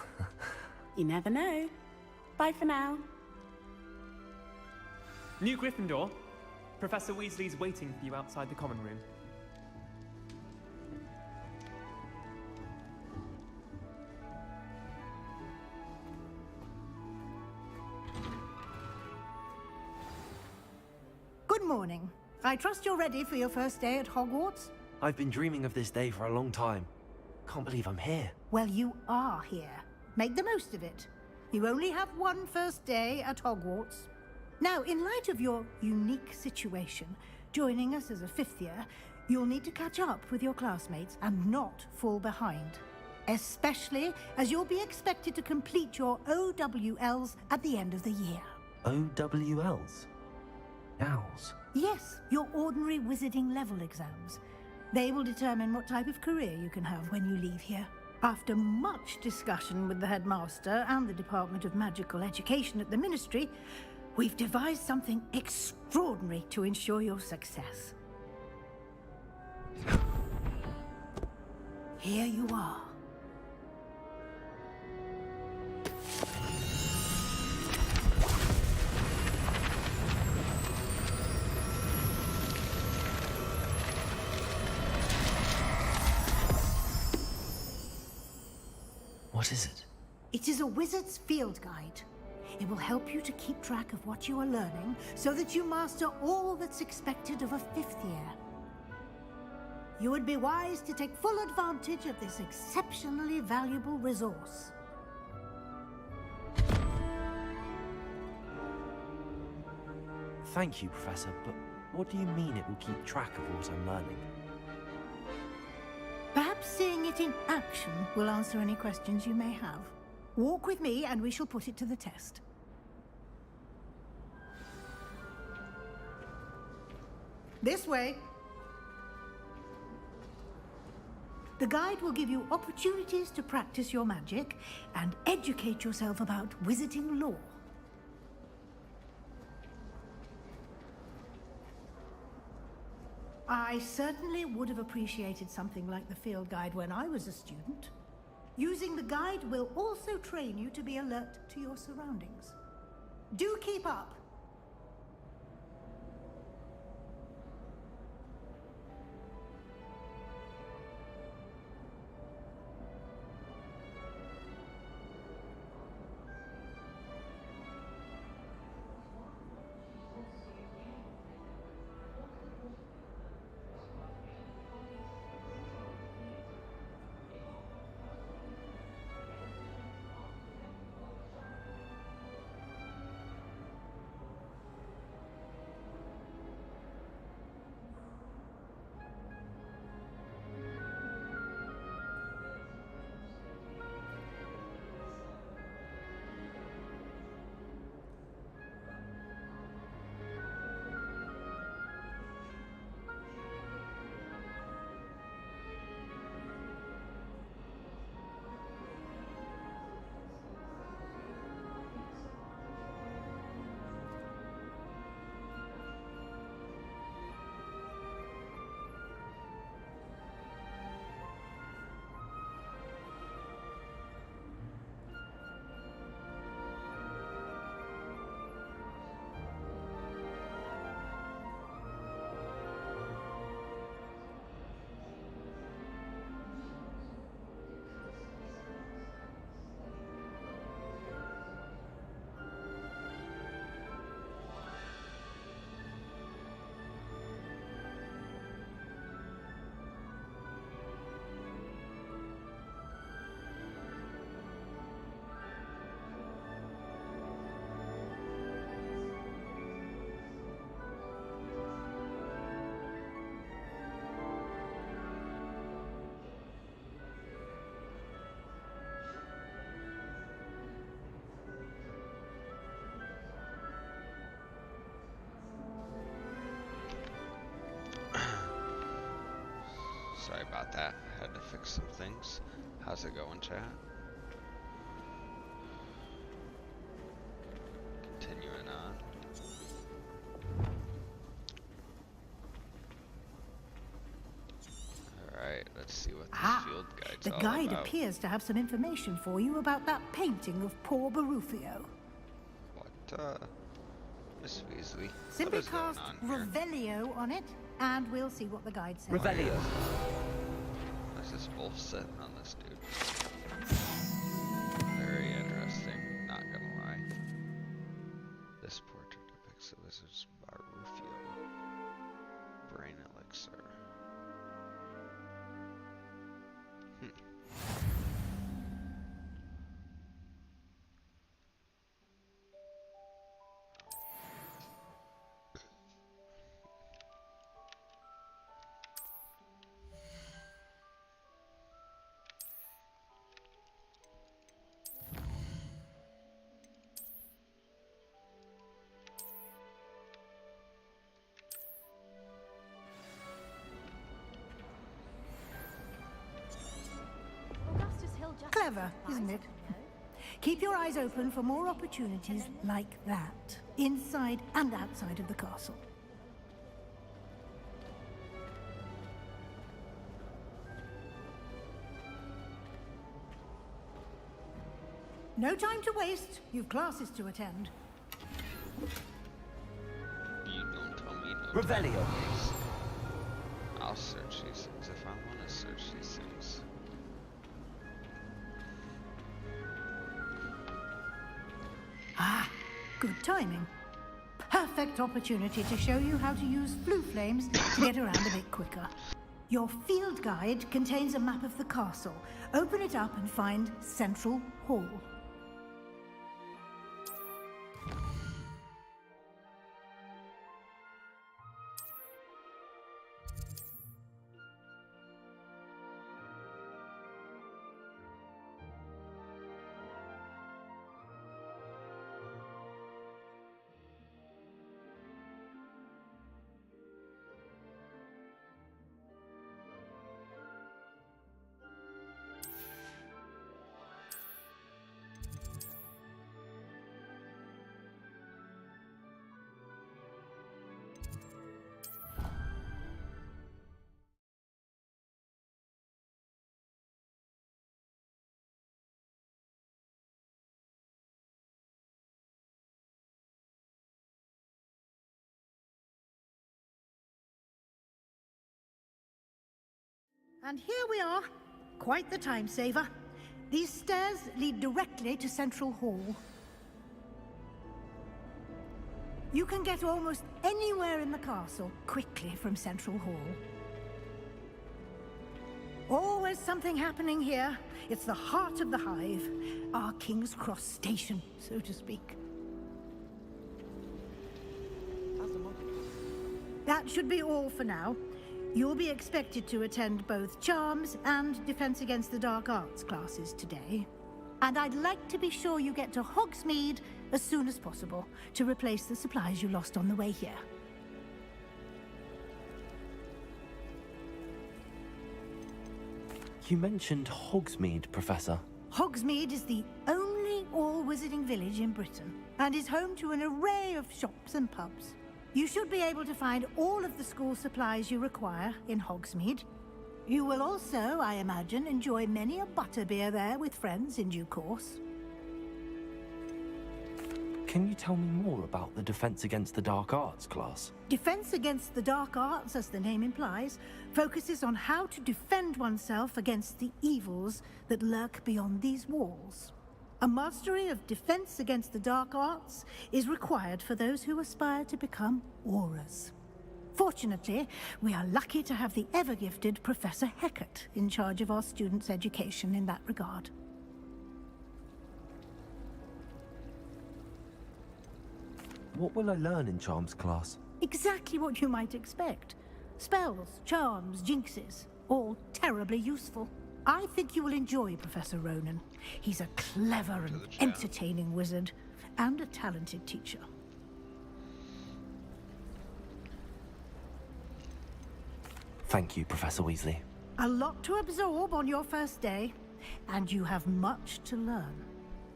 You never know. Bye for now. New Gryffindor. Professor Weasley's waiting for you outside the common room. Good morning. I trust you're ready for your first day at Hogwarts? I've been dreaming of this day for a long time. Can't believe I'm here. Well, you are here. Make the most of it. You only have one first day at Hogwarts. Now, in light of your unique situation, joining us as a 5th year, you'll need to catch up with your classmates and not fall behind. Especially as you'll be expected to complete your OWLs at the end of the year. OWLs? Owls? Yes, your ordinary wizarding level exams. They will determine what type of career you can have when you leave here. After much discussion with the headmaster and the Department of Magical Education at the Ministry, we've devised something extraordinary to ensure your success. Here you are. What is it? It is a wizard's field guide. It will help you to keep track of what you are learning so that you master all that's expected of a 5th year. You would be wise to take full advantage of this exceptionally valuable resource. Thank you, Professor, but what do you mean it will keep track of what I'm learning? Perhaps seeing it in action will answer any questions you may have. Walk with me and we shall put it to the test. This way. The guide will give you opportunities to practice your magic and educate yourself about wizarding lore. I certainly would have appreciated something like the field guide when I was a student. Using the guide will also train you to be alert to your surroundings. Do keep up. Sorry about that. Had to fix some things. How's it going, chat? Continuing on. Alright, let's see what this field guide's The all guide about. appears to have some information for you about that painting of poor Barufio. What, Miss Weasley? Simply what is going cast on here? Revelio on it, and we'll see what the guide says. Revelio. Why's this wolf sitting on this dude? Very interesting, not gonna lie. This portrait depicts the wizard's Barufio. Brain elixir. Clever, isn't it? Keep your eyes open for more opportunities like that, inside and outside of the castle. No time to waste. You've classes to attend. You don't tell me no. Revelio. I'll search these things if I want to search these things. Ah, good timing. Perfect opportunity to show you how to use flue flames to get around a bit quicker. Your field guide contains a map of the castle. Open it up and find Central Hall. And here we are. Quite the time saver. These stairs lead directly to Central Hall. You can get almost anywhere in the castle quickly from Central Hall. Always something happening here. It's the heart of the Hive, our King's Cross station, so to speak. That should be all for now. You'll be expected to attend both Charms and Defense Against the Dark Arts classes today. And I'd like to be sure you get to Hogsmeade as soon as possible to replace the supplies you lost on the way here. You mentioned Hogsmeade, Professor. Hogsmeade is the only all-wizarding village in Britain and is home to an array of shops and pubs. You should be able to find all of the school supplies you require in Hogsmeade. You will also, I imagine, enjoy many a butterbeer there with friends in due course. Can you tell me more about the Defense Against the Dark Arts class? Defense Against the Dark Arts, as the name implies, focuses on how to defend oneself against the evils that lurk beyond these walls. A mastery of Defense Against the Dark Arts is required for those who aspire to become Aurors. Fortunately, we are lucky to have the ever-gifted Professor Hecat in charge of our students' education in that regard. What will I learn in Charms class? Exactly what you might expect. Spells, charms, jinxes, all terribly useful. I think you will enjoy Professor Ronan. He's a clever and entertaining wizard, and a talented teacher. Thank you, Professor Weasley. A lot to absorb on your first day, and you have much to learn.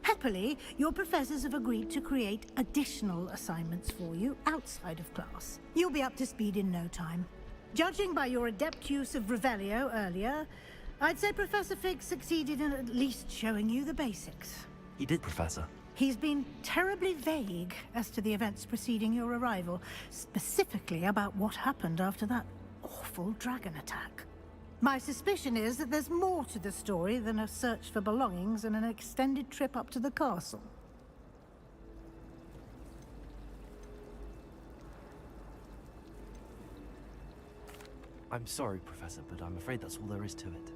Happily, your professors have agreed to create additional assignments for you outside of class. You'll be up to speed in no time. Judging by your adept use of Revelio earlier, I'd say Professor Fig succeeded in at least showing you the basics. He did, Professor. He's been terribly vague as to the events preceding your arrival, specifically about what happened after that awful dragon attack. My suspicion is that there's more to the story than a search for belongings and an extended trip up to the castle. I'm sorry, Professor, but I'm afraid that's all there is to it.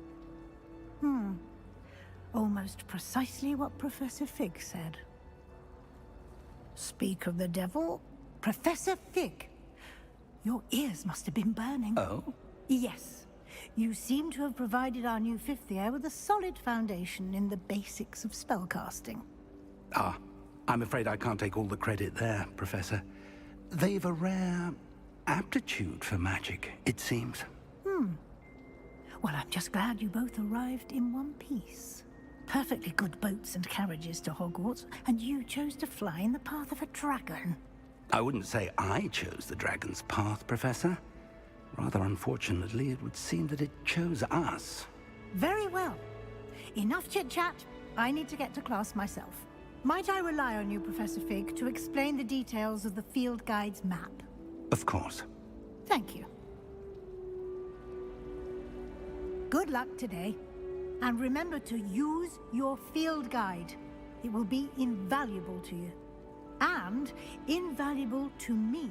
Almost precisely what Professor Fig said. Speak of the devil, Professor Fig. Your ears must have been burning. Oh? Yes. You seem to have provided our new fifth year with a solid foundation in the basics of spellcasting. Ah, I'm afraid I can't take all the credit there, Professor. They've a rare aptitude for magic, it seems. Well, I'm just glad you both arrived in one piece. Perfectly good boats and carriages to Hogwarts, and you chose to fly in the path of a dragon. I wouldn't say I chose the dragon's path, Professor. Rather unfortunately, it would seem that it chose us. Very well. Enough chit-chat. I need to get to class myself. Might I rely on you, Professor Fig, to explain the details of the field guide's map? Of course. Thank you. Good luck today. And remember to use your field guide. It will be invaluable to you. And invaluable to me,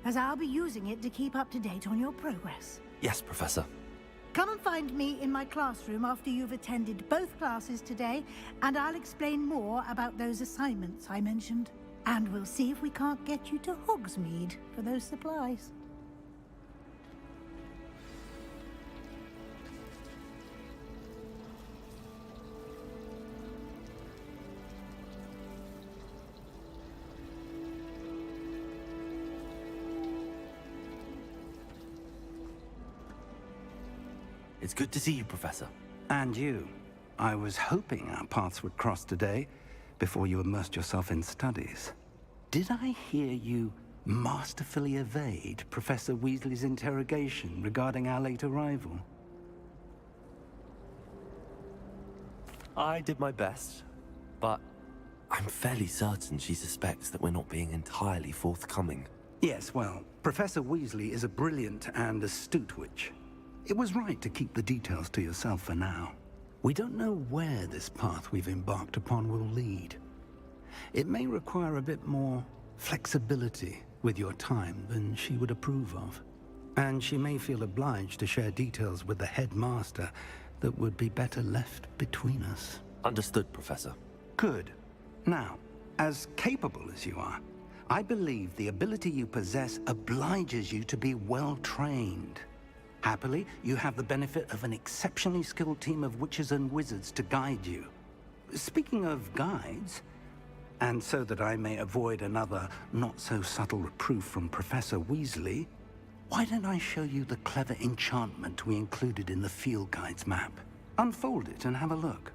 as I'll be using it to keep up to date on your progress. Yes, Professor. Come and find me in my classroom after you've attended both classes today, and I'll explain more about those assignments I mentioned. And we'll see if we can't get you to Hogsmeade for those supplies. It's good to see you, Professor. And you. I was hoping our paths would cross today, before you immersed yourself in studies. Did I hear you masterfully evade Professor Weasley's interrogation regarding our late arrival? I did my best, but I'm fairly certain she suspects that we're not being entirely forthcoming. Yes, well, Professor Weasley is a brilliant and astute witch. It was right to keep the details to yourself for now. We don't know where this path we've embarked upon will lead. It may require a bit more flexibility with your time than she would approve of. And she may feel obliged to share details with the headmaster that would be better left between us. Understood, Professor. Good. Now, as capable as you are, I believe the ability you possess obliges you to be well trained. Happily, you have the benefit of an exceptionally skilled team of witches and wizards to guide you. Speaking of guides, and so that I may avoid another not-so-subtle reproof from Professor Weasley, why don't I show you the clever enchantment we included in the field guide's map? Unfold it and have a look.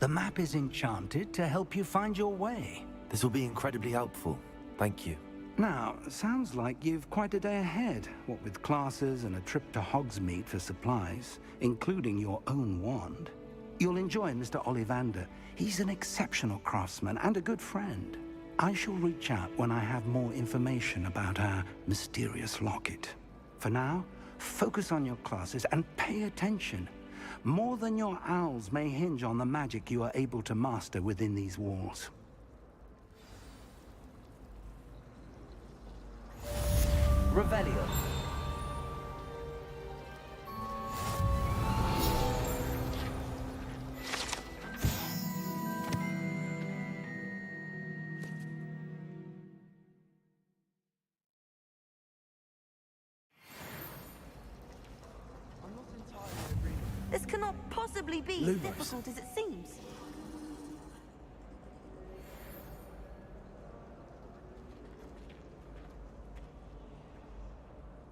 The map is enchanted to help you find your way. This will be incredibly helpful. Thank you. Now, sounds like you've quite a day ahead, what with classes and a trip to Hogsmeade for supplies, including your own wand. You'll enjoy Mr. Ollivander. He's an exceptional craftsman and a good friend. I shall reach out when I have more information about our mysterious locket. For now, focus on your classes and pay attention. More than your owls may hinge on the magic you are able to master within these walls. Revelio. This cannot possibly be as difficult as it seems.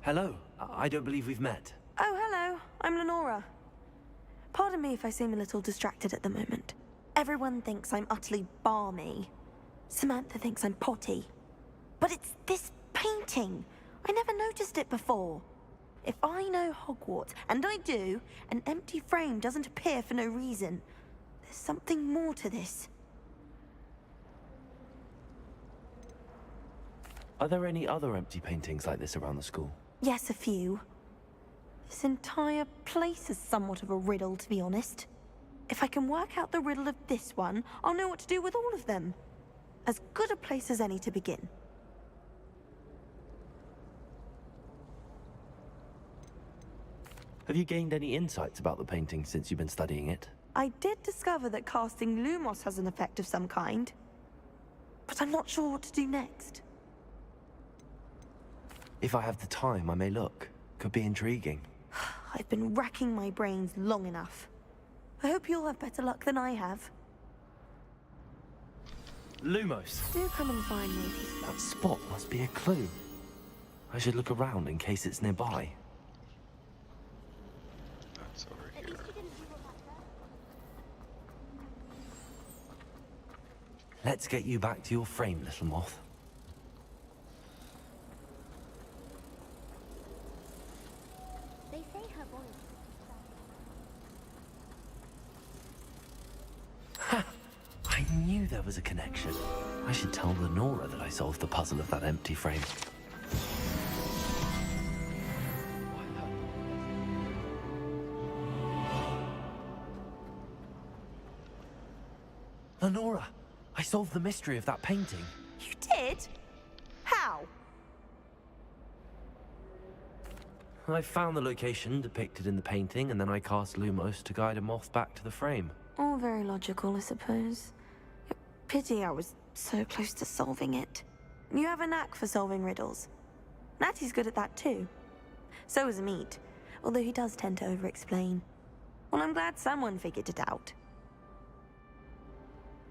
Hello. I don't believe we've met. Oh, hello. I'm Lenora. Pardon me if I seem a little distracted at the moment. Everyone thinks I'm utterly balmy. Samantha thinks I'm potty. But it's this painting. I never noticed it before. If I know Hogwarts, and I do, an empty frame doesn't appear for no reason. There's something more to this. Are there any other empty paintings like this around the school? Yes, a few. This entire place is somewhat of a riddle, to be honest. If I can work out the riddle of this one, I'll know what to do with all of them. As good a place as any to begin. Have you gained any insights about the painting since you've been studying it? I did discover that casting Lumos has an effect of some kind. But I'm not sure what to do next. If I have the time, I may look. Could be intriguing. I've been racking my brains long enough. I hope you'll have better luck than I have. Lumos. Do come and find me. That spot must be a clue. I should look around in case it's nearby. That's over here. Let's get you back to your frame, little moth. They say her voice. Ha! I knew there was a connection. I should tell Lenora that I solved the puzzle of that empty frame. Lenora, I solved the mystery of that painting. You did? How? I found the location depicted in the painting, and then I cast Lumos to guide a moth back to the frame. All very logical, I suppose. Pity I was so close to solving it. You have a knack for solving riddles. Natty's good at that too. So is Amit, although he does tend to over-explain. Well, I'm glad someone figured it out.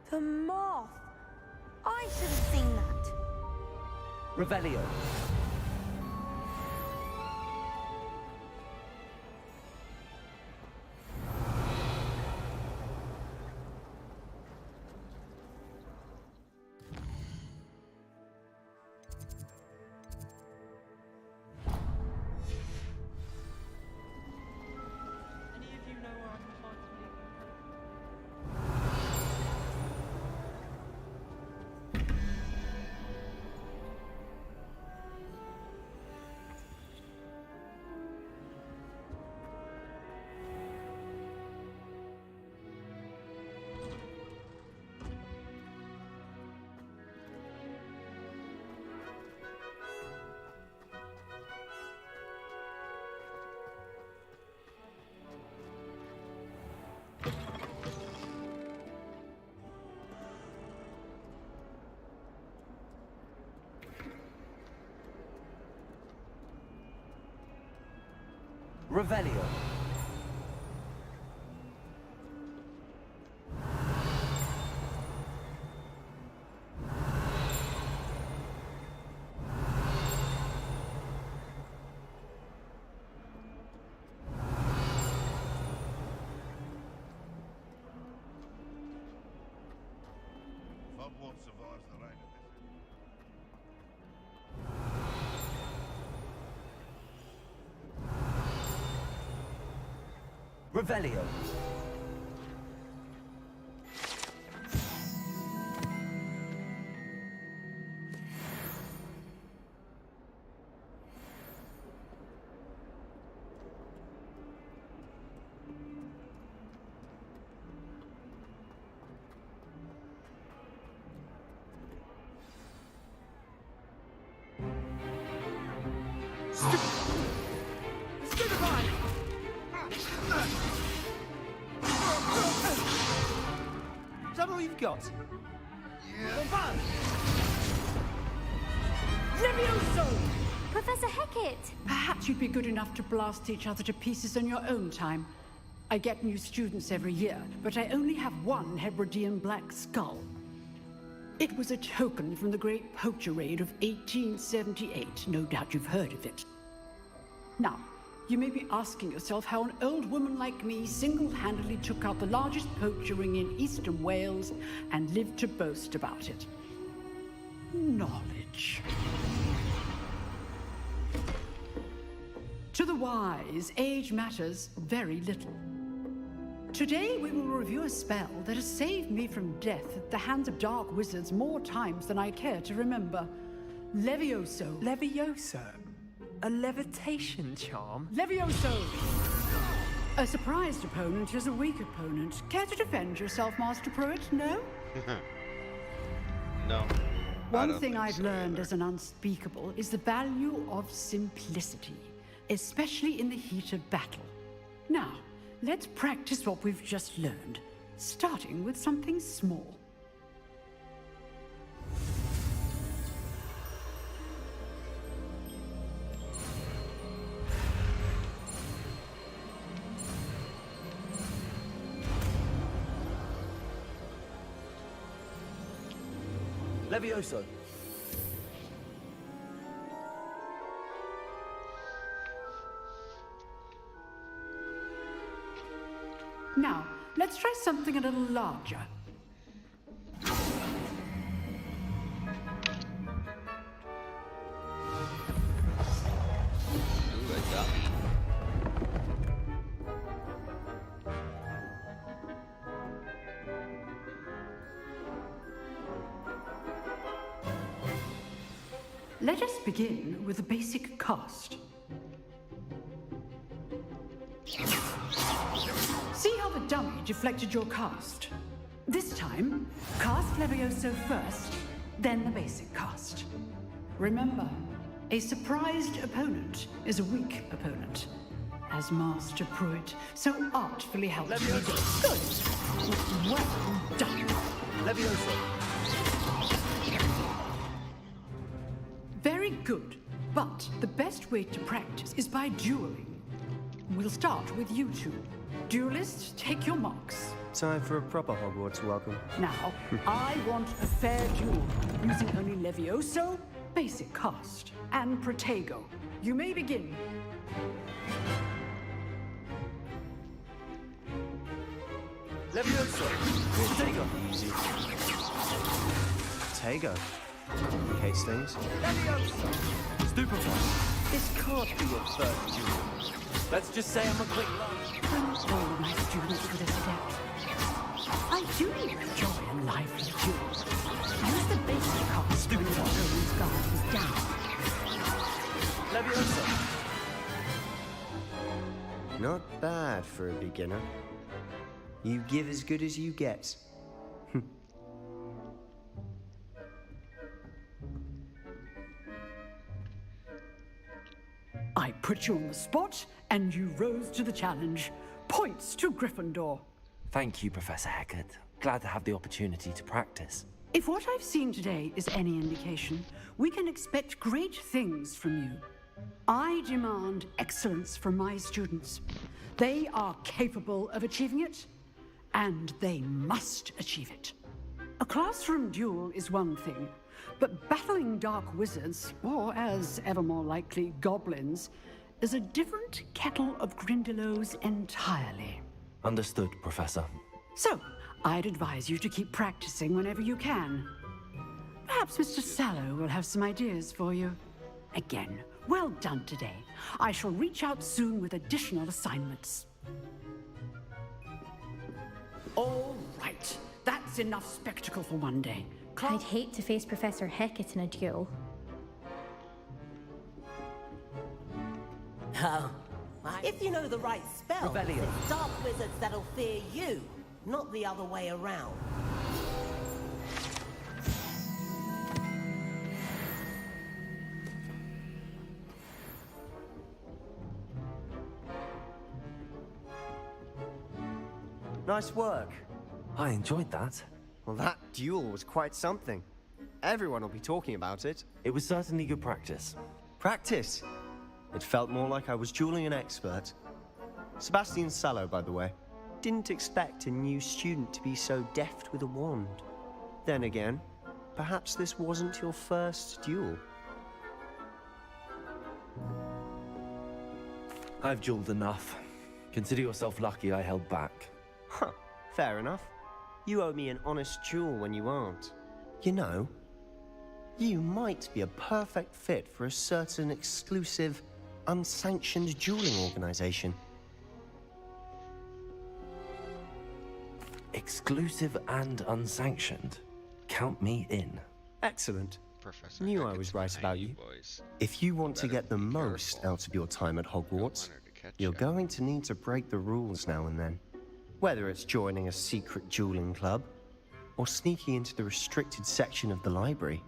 The moth! I should have seen that. Revelio. Revelio. Hogwarts survives the rain of this. Revelio. Is that all you've got? Yeah. Levioso! Professor Hecat! Perhaps you'd be good enough to blast each other to pieces in your own time. I get new students every year, but I only have one Hebridean black skull. It was a token from the Great Poacher Raid of 1878. No doubt you've heard of it. Now, you may be asking yourself how an old woman like me single-handedly took out the largest poacher ring in eastern Wales and lived to boast about it. Knowledge. To the wise, age matters very little. Today we will review a spell that has saved me from death at the hands of dark wizards more times than I care to remember. Levioso. Levioso? A levitation charm? Levioso! A surprised opponent is a weak opponent. Care to defend yourself, Master Pruitt? No? No. One thing I've learned as an unspeakable is the value of simplicity, especially in the heat of battle. Now, let's practice what we've just learned, starting with something small. Levioso. Now, let's try something a little larger. Ooh, a dummy. Let us begin with a basic cast. See how the dummy deflected your cast? This time, cast Levioso first, then the basic cast. Remember, a surprised opponent is a weak opponent, as Master Pruitt so artfully helped me do. Good. Well done. Levioso. Very good, but the best way to practice is by dueling. We'll start with you two. Duelists, take your marks. Time for a proper Hogwarts welcome. Now, I want a fair duel, using only Levioso, basic cast, and Protego. You may begin. Levioso. Protego. Easy. Protego. Case stings. Levioso. Stupefy. This can't be your first duel. Let's just say I'm a quick lunch. And all my students for this adept. I do enjoy a lively duel. Use the basic cast when your opponent's guard is down. Levioso. Not bad for a beginner. You give as good as you get. I put you on the spot, and you rose to the challenge. Points to Gryffindor. Thank you, Professor Hecat. Glad to have the opportunity to practice. If what I've seen today is any indication, we can expect great things from you. I demand excellence from my students. They are capable of achieving it, and they must achieve it. A classroom duel is one thing, but battling dark wizards, or as ever more likely, goblins, is a different kettle of Grindylows entirely. Understood, Professor. So, I'd advise you to keep practicing whenever you can. Perhaps Mr. Sallow will have some ideas for you. Again, well done today. I shall reach out soon with additional assignments. All right. That's enough spectacle for one day. I'd hate to face Professor Hecat in a duel. Oh. If you know the right spell, it's dark wizards that'll fear you, not the other way around. Nice work. I enjoyed that. Well, that duel was quite something. Everyone will be talking about it. It was certainly good practice. Practice? It felt more like I was dueling an expert. Sebastian Sallow, by the way. Didn't expect a new student to be so deft with a wand. Then again, perhaps this wasn't your first duel. I've dueled enough. Consider yourself lucky I held back. Huh, fair enough. You owe me an honest duel when you aren't. You know, you might be a perfect fit for a certain exclusive, unsanctioned dueling organization. Exclusive and unsanctioned. Count me in. Excellent. Professor Knew I Hackett's was right about you. boys. If you want to Better get the be most careful. out of your time at Hogwarts, want her to catch you're ya. going to need to break the rules now and then. Whether it's joining a secret dueling club, or sneaking into the restricted section of the library,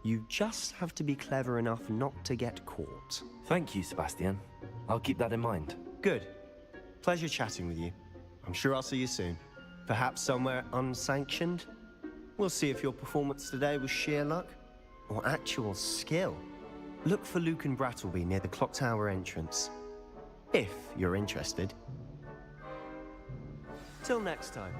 you just have to be clever enough not to get caught. Thank you, Sebastian. I'll keep that in mind. Good. Pleasure chatting with you. I'm sure I'll see you soon. Perhaps somewhere unsanctioned? We'll see if your performance today was sheer luck or actual skill. Look for Luke and Brattleby near the clock tower entrance. If you're interested. Till next time.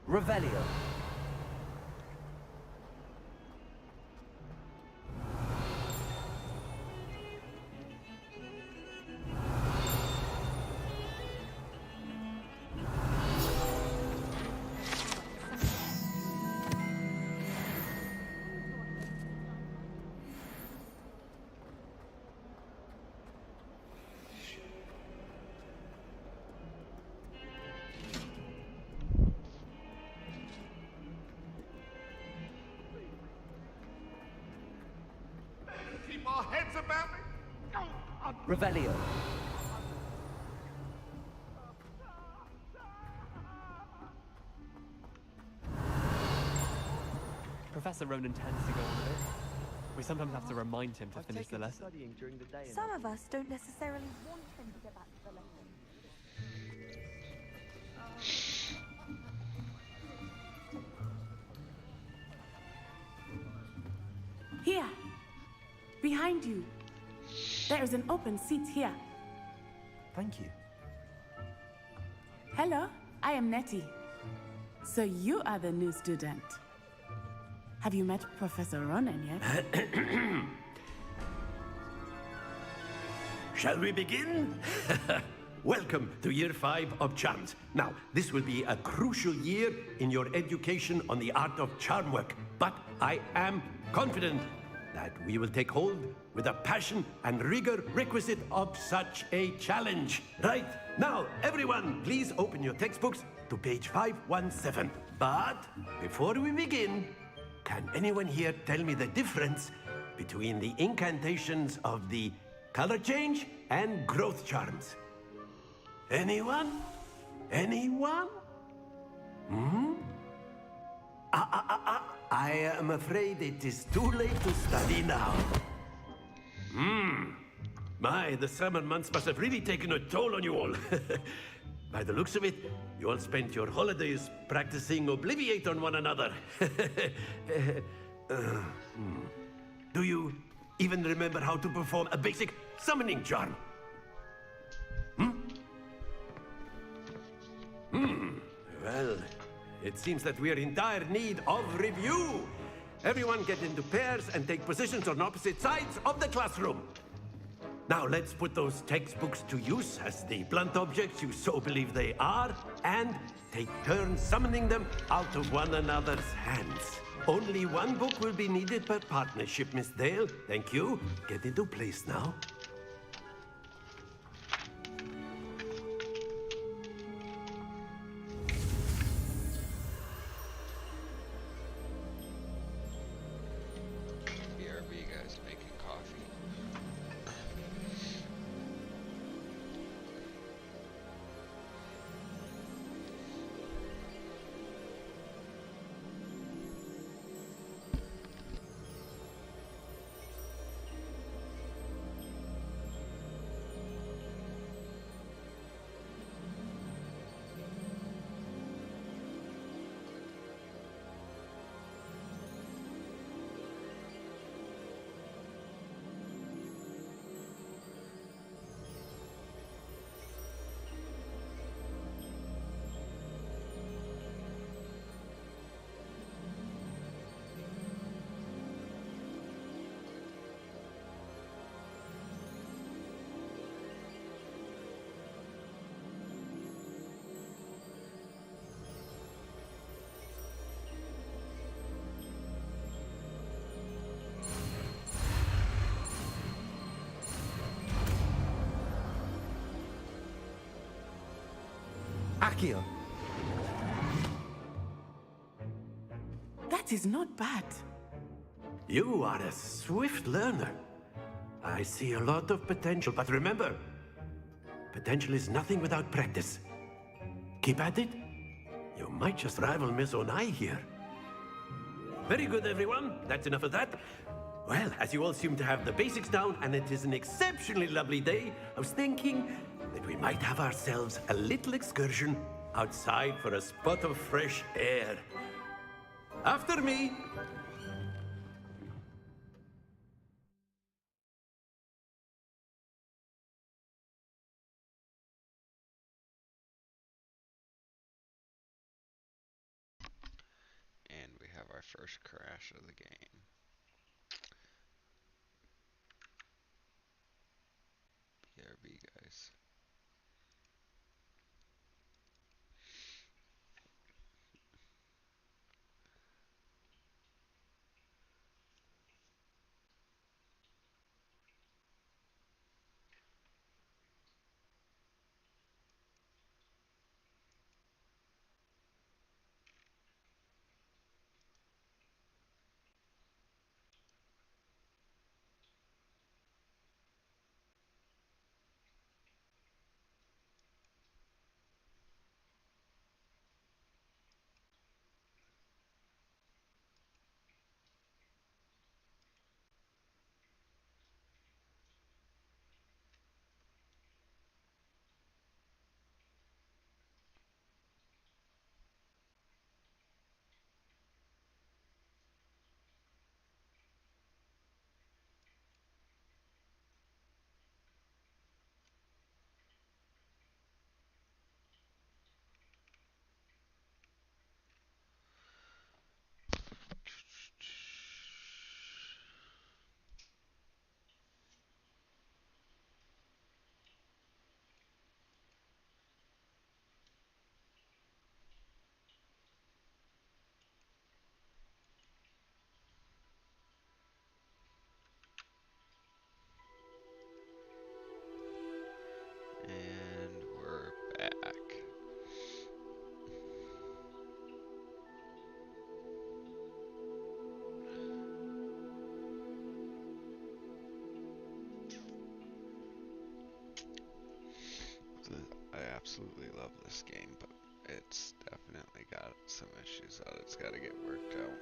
Revelio. Keep our heads about me. Revelio. Professor Ronan tends to go on a bit. We sometimes have to remind him to finish the lesson. Some of us don't necessarily want him to get back to the lesson. Here. Behind you. There is an open seat here. Thank you. Hello, I am Nettie. So you are the new student. Have you met Professor Ronan yet? Shall we begin? Welcome to Year 5 of Charms. Now, this will be a crucial year in your education on the art of charm work, but I am confident that we will take hold with the passion and rigor requisite of such a challenge. Right, now, everyone, please open your textbooks to page 517. But before we begin, can anyone here tell me the difference between the incantations of the color change and growth charms? Anyone? Anyone? Hmm? I am afraid it is too late to study now. My, the summer months must have really taken a toll on you all. By the looks of it, you all spent your holidays practicing Obliviate on one another. Do you even remember how to perform a basic summoning charm? Well, it seems that we are in dire need of review. Everyone get into pairs and take positions on opposite sides of the classroom. Now let's put those textbooks to use as the blunt objects you so believe they are, and take turns summoning them out of one another's hands. Only one book will be needed per partnership, Miss Dale. Thank you. Get into place now. BRB guys making coffee. Accio. That is not bad. You are a swift learner. I see a lot of potential, but remember, potential is nothing without practice. Keep at it. You might just rival Miss Onai here. Very good, everyone. That's enough of that. Well, as you all seem to have the basics down, and it is an exceptionally lovely day, I was thinking that we might have ourselves a little excursion outside for a spot of fresh air. After me. And we have our first crash of the game. BRB guys. And we're back. I absolutely love this game, but it's definitely got some issues that it's got to get worked out.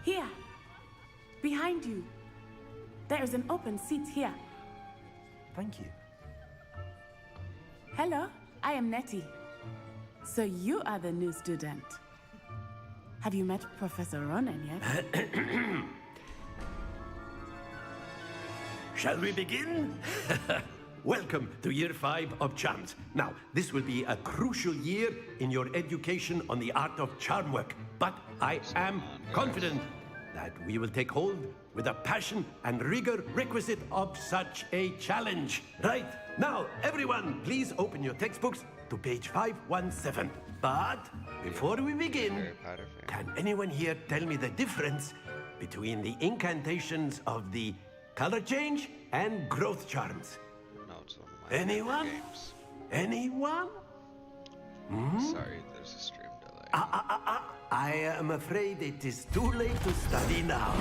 Here. Behind you. There is an open seat here. Thank you. Hello, I am Nettie. So you are the new student. Have you met Professor Ronan yet? Shall we begin? Welcome to Year 5 of Charms. Now, this will be a crucial year in your education on the art of charm work. But I am confident that we will take hold with the passion and rigor requisite of such a challenge. Right, now, everyone, please open your textbooks to page 517. But before we begin, can anyone here tell me the difference between the incantations of the color change and growth charms? No, it's one of my Anyone? games. Anyone? Sorry, there's a stream delay. I am afraid it is too late to study now.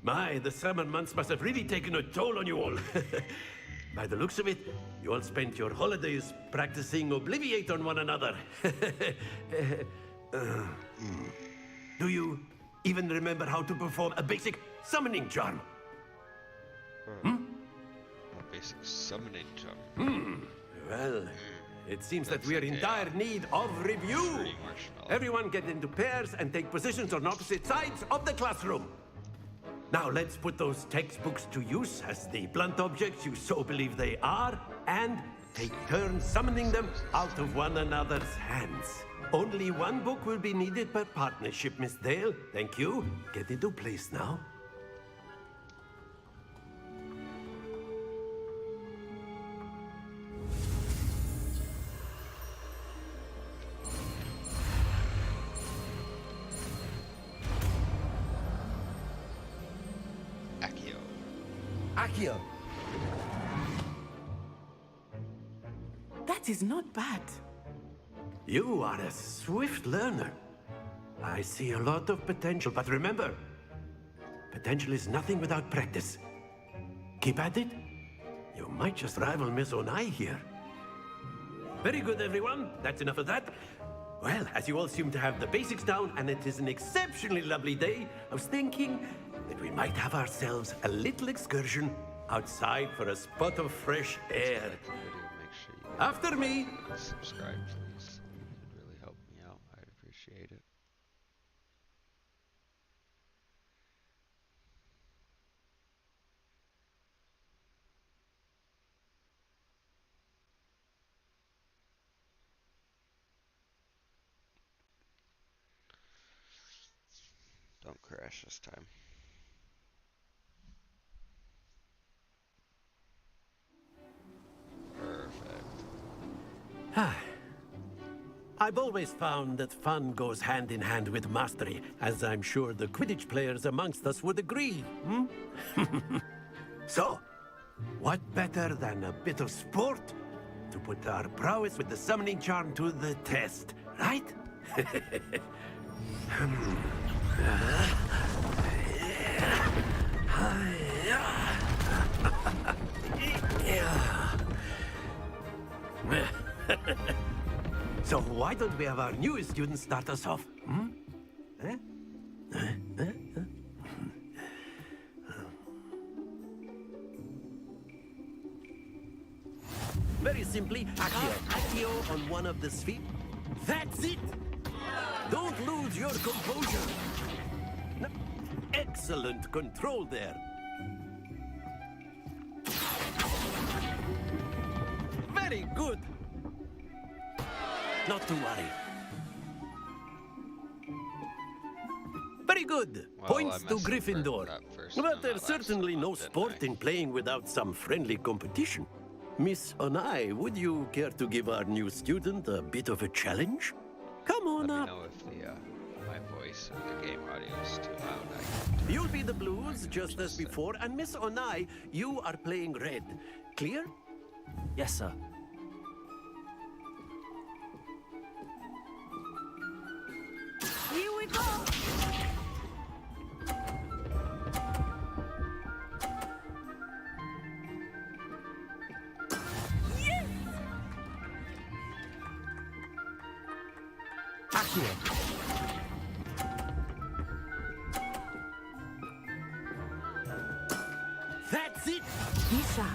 My, the summer months must have really taken a toll on you all. By the looks of it, you all spent your holidays practicing Obliviate on one another. Do you even remember how to perform a basic summoning charm? A basic summoning charm. Well, it seems that we are in dire need of review. Everyone get into pairs and take positions on opposite sides of the classroom. Now let's put those textbooks to use as the blunt objects you so believe they are, and take turns summoning them out of one another's hands. Only one book will be needed per partnership, Miss Dale. Thank you. Get into place now. Accio. That is not bad. You are a swift learner. I see a lot of potential, but remember, potential is nothing without practice. Keep at it. You might just rival Miss Onai here. Very good, everyone. That's enough of that. Well, as you all seem to have the basics down, and it is an exceptionally lovely day, I was thinking that we might have ourselves a little excursion outside for a spot of fresh air. After me. Subscribe, please. It would really help me out. I'd appreciate it. Don't crash this time. I've always found that fun goes hand in hand with mastery, as I'm sure the Quidditch players amongst us would agree. So, what better than a bit of sport to put our prowess with the summoning charm to the test, right? So why don't we have our newest student start us off? Very simply, Accio on one of the feet. That's it! Don't lose your composure. Excellent control there. Very good. Not to worry. Very good. Well, Points to Gryffindor. But there's certainly no sport in playing without some friendly competition. Miss Onai, would you care to give our new student a bit of a challenge? Come on Let up. me know if my voice or the game audio is too loud. You'll be the blues, just as before, and Miss Onai, you are playing red. Clear? Yes, sir. Here we go! Accio. Be sharp.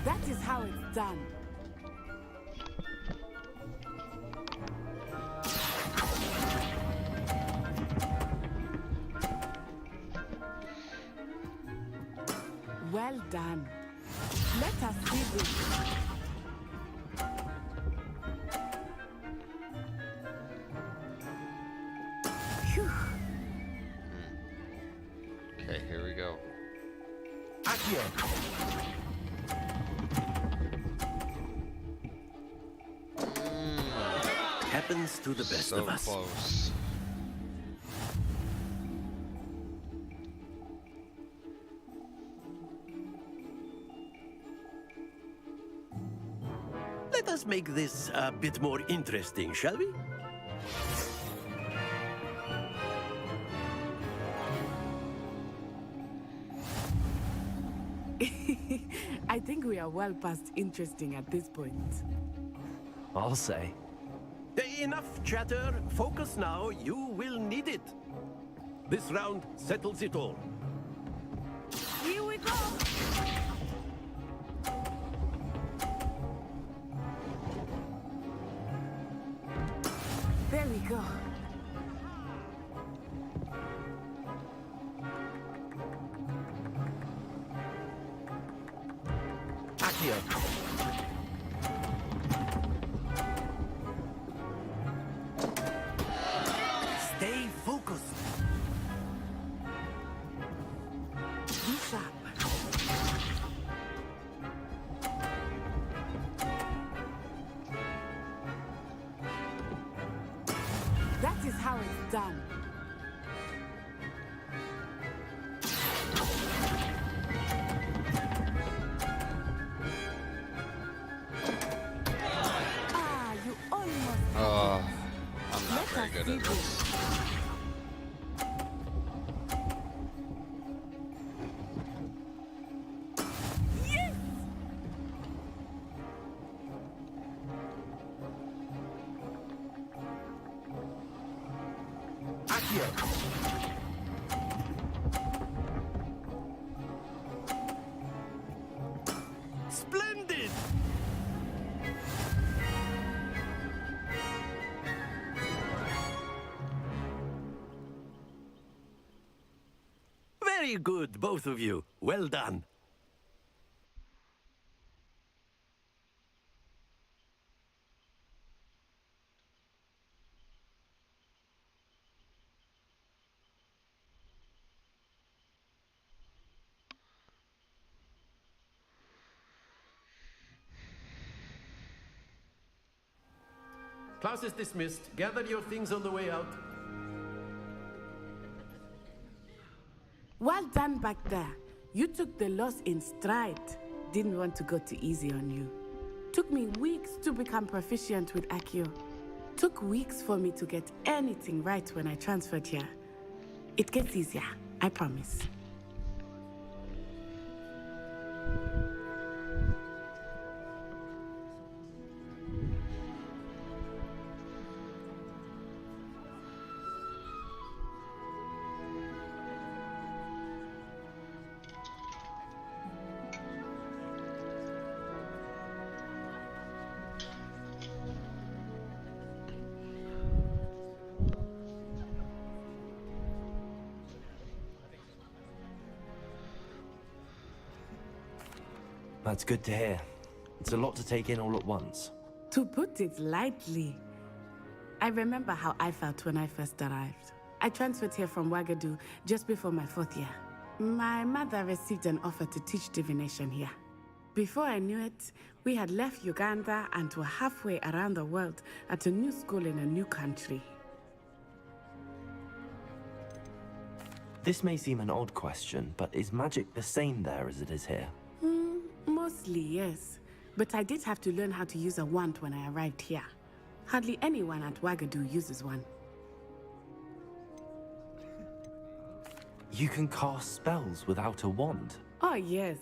That is how it's done. Well done. Let us see this. Phew. Okay, here we go. Accio. Happens to the best So of us. close. Let us make this a bit more interesting, shall we? I think we are well past interesting at this point. I'll say. Enough chatter. Focus now. You will need it. This round settles it all. Here we go! There we go. Accio. Stay focused. Be sharp. That is how it's done. Ah, you almost. I'm not very good at this. Yes! Accio. Splendid! Very good, both of you. Well done. Class is dismissed. Gather your things on the way out. Well done back there. You took the loss in stride. Didn't want to go too easy on you. Took me weeks to become proficient with Accio. Took weeks for me to get anything right when I transferred here. It gets easier, I promise. That's good to hear. It's a lot to take in all at once. To put it lightly, I remember how I felt when I first arrived. I transferred here from Ouagadougou just before my 4th year. My mother received an offer to teach divination here. Before I knew it, we had left Uganda and were halfway around the world at a new school in a new country. This may seem an odd question, but is magic the same there as it is here? Mostly, yes. But I did have to learn how to use a wand when I arrived here. Hardly anyone at Ouagadougou uses one. You can cast spells without a wand? Oh, yes.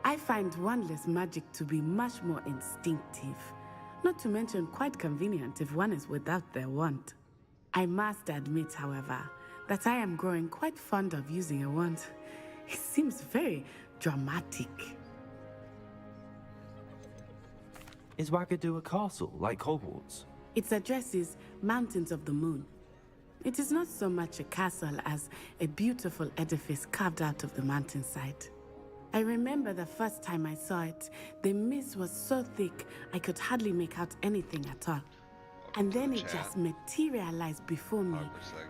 I find wandless magic to be much more instinctive. Not to mention quite convenient if one is without their wand. I must admit, however, that I am growing quite fond of using a wand. It seems very dramatic. Is Wagadu a castle, like Hogwarts? Its address is Mountains of the Moon. It is not so much a castle as a beautiful edifice carved out of the mountainside. I remember the first time I saw it, the mist was so thick I could hardly make out anything at all. And then it just materialized before me,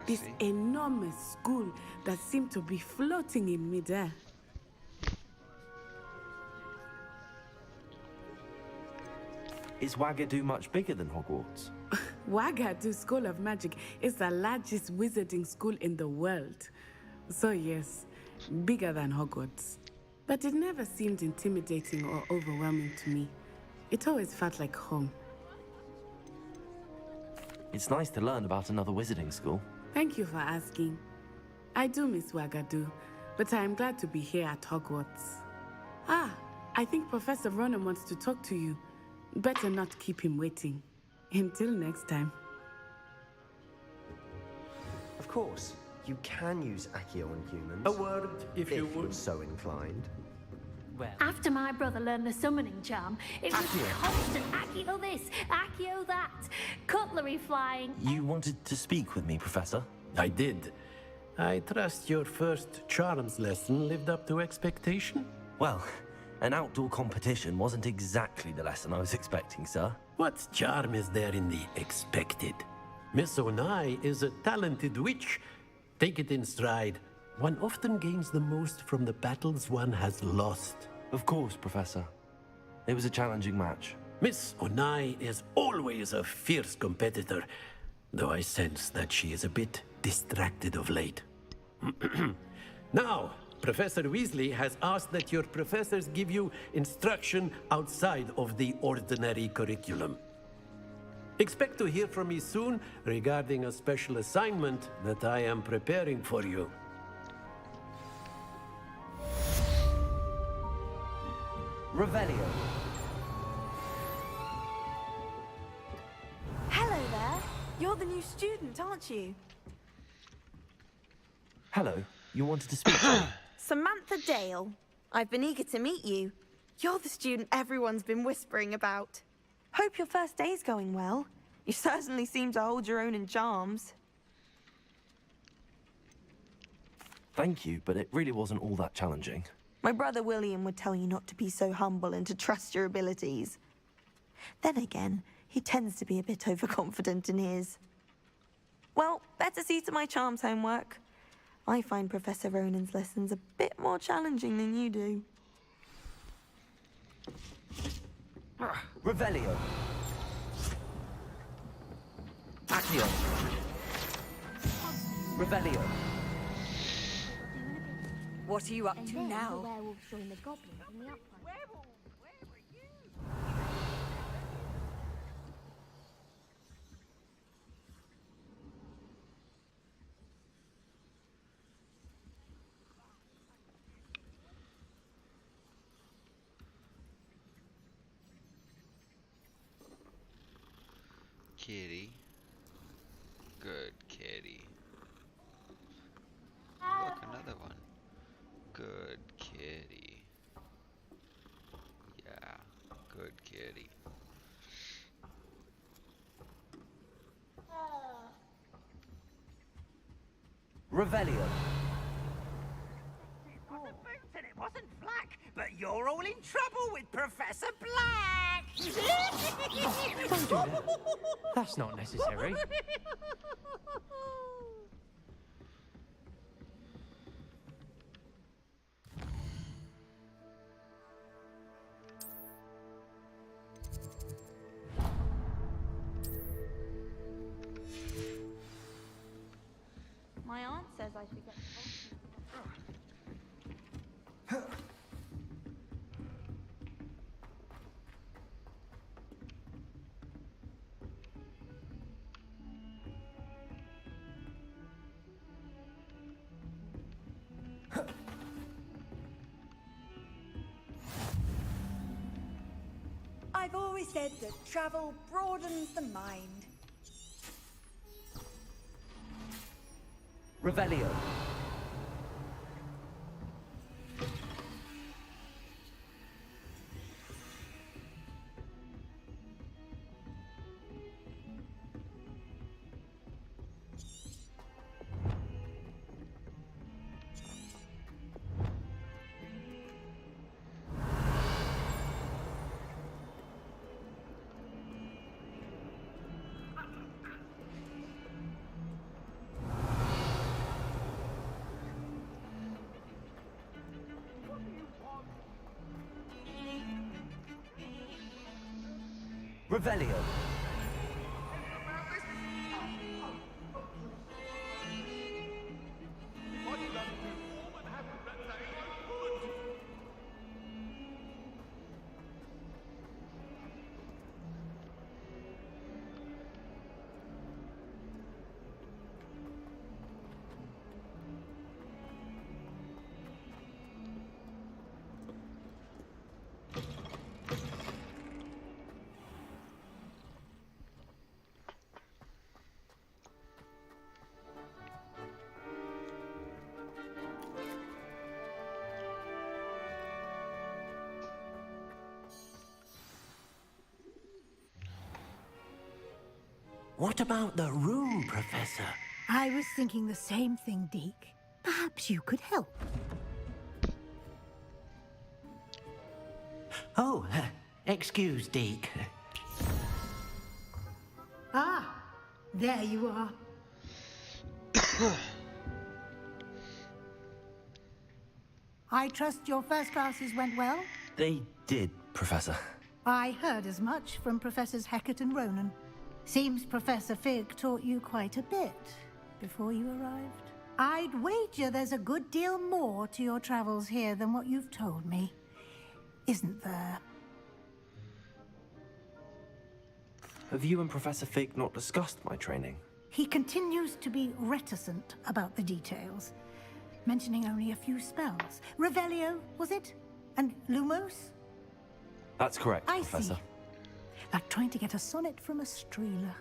this enormous school that seemed to be floating in midair. Is Wagadu much bigger than Hogwarts? Wagadu School of Magic is the largest wizarding school in the world. So yes, bigger than Hogwarts. But it never seemed intimidating or overwhelming to me. It always felt like home. It's nice to learn about another wizarding school. Thank you for asking. I do miss Wagadu, but I am glad to be here at Hogwarts. Ah, I think Professor Ronan wants to talk to you. Better not keep him waiting. Until next time. Of course, you can use Accio on humans. A word, if you would. You're so inclined. Well, After my brother learned the summoning charm, it was constant Accio this, Accio that, cutlery flying. You wanted to speak with me, Professor? I did. I trust your first charms lesson lived up to expectation? Well, an outdoor competition wasn't exactly the lesson I was expecting, sir. What charm is there in the expected? Miss Onai is a talented witch. Take it in stride. One often gains the most from the battles one has lost. Of course, Professor. It was a challenging match. Miss Onai is always a fierce competitor, though I sense that she is a bit distracted of late. Now, Professor Weasley has asked that your professors give you instruction outside of the ordinary curriculum. Expect to hear from me soon regarding a special assignment that I am preparing for you. Revelio. Hello there. You're the new student, aren't you? Hello. You wanted to speak to me? Samantha Dale. I've been eager to meet you. You're the student everyone's been whispering about. Hope your first day's going well. You certainly seem to hold your own in charms. Thank you, but it really wasn't all that challenging. My brother William would tell you not to be so humble and to trust your abilities. Then again, he tends to be a bit overconfident in his. Well, better see to my charms homework. I find Professor Ronan's lessons a bit more challenging than you do. Revelio. Accio. Revelio. What are you up to now? The werewolves join the goblins in the upland. Kitty. Good kitty. Look, another one. Good kitty. Yeah, good kitty. Revelio. And it wasn't Black, but you're all in trouble with Professor Black! Don't do that. That's not necessary. My aunt says I should get... I've always said that travel broadens the mind. Revelio. Revelio. What about the room, Professor? I was thinking the same thing, Deke. Perhaps you could help. Oh, excuse, Deke. Ah, there you are. I trust your first classes went well? They did, Professor. I heard as much from Professors Hecat and Ronan. Seems Professor Fig taught you quite a bit before you arrived. I'd wager there's a good deal more to your travels here than what you've told me. Isn't there? Have you and Professor Fig not discussed my training? He continues to be reticent about the details, mentioning only a few spells. Revelio, was it? And Lumos? That's correct, I Professor. see. Like trying to get a sonnet from a streeler.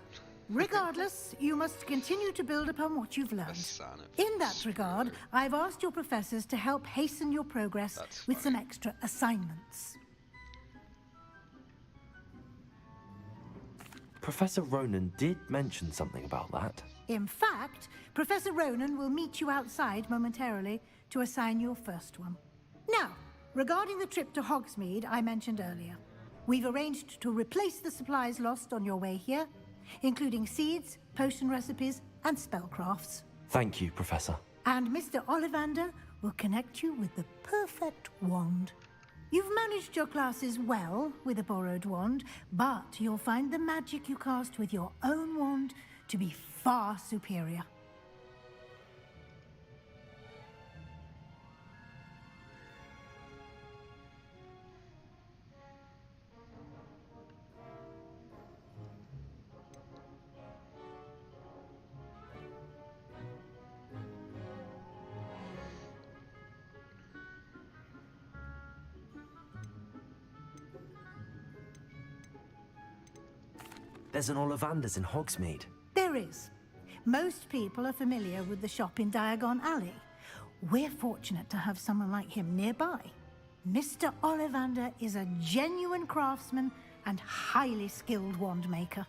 Regardless, you must continue to build upon what you've learned. In that regard, I've asked your professors to help hasten your progress with some extra assignments. Professor Ronan did mention something about that. In fact, Professor Ronan will meet you outside momentarily to assign your first one. Now, regarding the trip to Hogsmeade I mentioned earlier, we've arranged to replace the supplies lost on your way here, including seeds, potion recipes, and spellcrafts. Thank you, Professor. And Mr. Ollivander will connect you with the perfect wand. You've managed your classes well with a borrowed wand, but you'll find the magic you cast with your own wand to be far superior. There's an Ollivander's in Hogsmeade. There is. Most people are familiar with the shop in Diagon Alley. We're fortunate to have someone like him nearby. Mr. Ollivander is a genuine craftsman and highly skilled wand maker.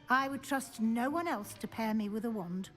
I would trust no one else to pair me with a wand.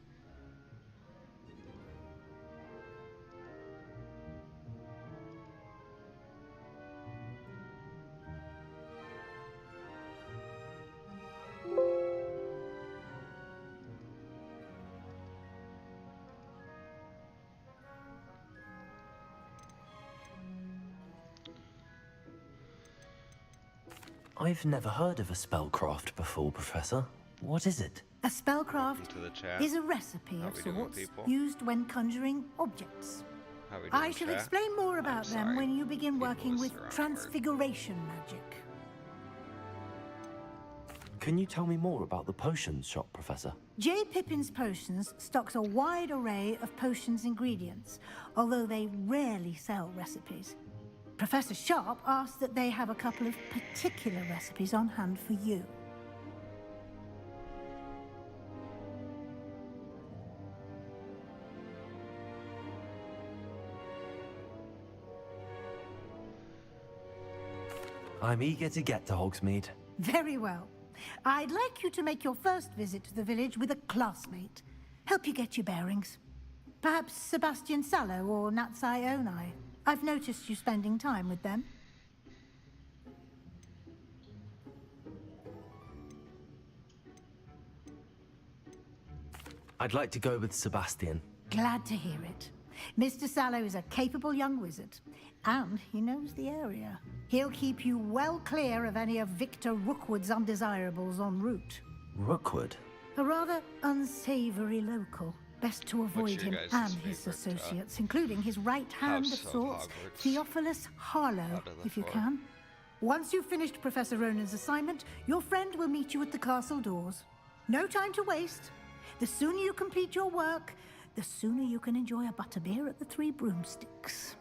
I've never heard of a spellcraft before, Professor. What is it? A spellcraft To the chat. is a recipe How of we doing, sorts people? used when conjuring objects. How we doing, I shall chat? explain more about them sorry. when you begin working with the wrong word. transfiguration magic. Can you tell me more about the potions shop, Professor? J. Pippin's Potions stocks a wide array of potions ingredients, although they rarely sell recipes. Professor Sharp asked that they have a couple of particular recipes on hand for you. I'm eager to get to Hogsmeade. Very well. I'd like you to make your first visit to the village with a classmate. Help you get your bearings. Perhaps Sebastian Sallow or Natsai Onai. I've noticed you spending time with them. I'd like to go with Sebastian. Glad to hear it. Mr. Sallow is a capable young wizard, and he knows the area. He'll keep you well clear of any of Victor Rookwood's undesirables en route. Rookwood? A rather unsavory local. Best to avoid him and his associates, including his right hand of sorts, Theophilus Harlow, if you can. Once you've finished Professor Ronan's assignment, your friend will meet you at the castle doors. No time to waste. The sooner you complete your work, the sooner you can enjoy a butterbeer at the Three Broomsticks.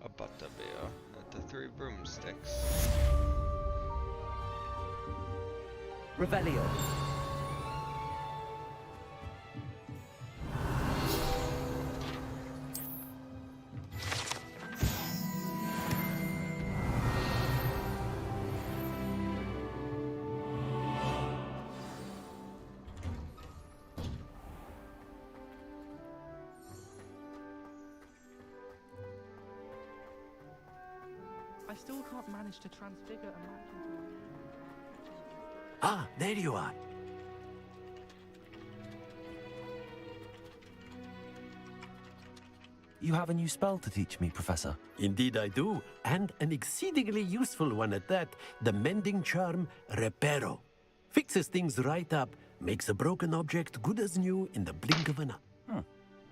A butterbeer at the Three Broomsticks. Revelio. I still can't manage to transfigure a match into a... Ah, there you are. You have a new spell to teach me, Professor. Indeed I do, and an exceedingly useful one at that. The mending charm, Reparo. Fixes things right up, makes a broken object good as new in the blink of an eye.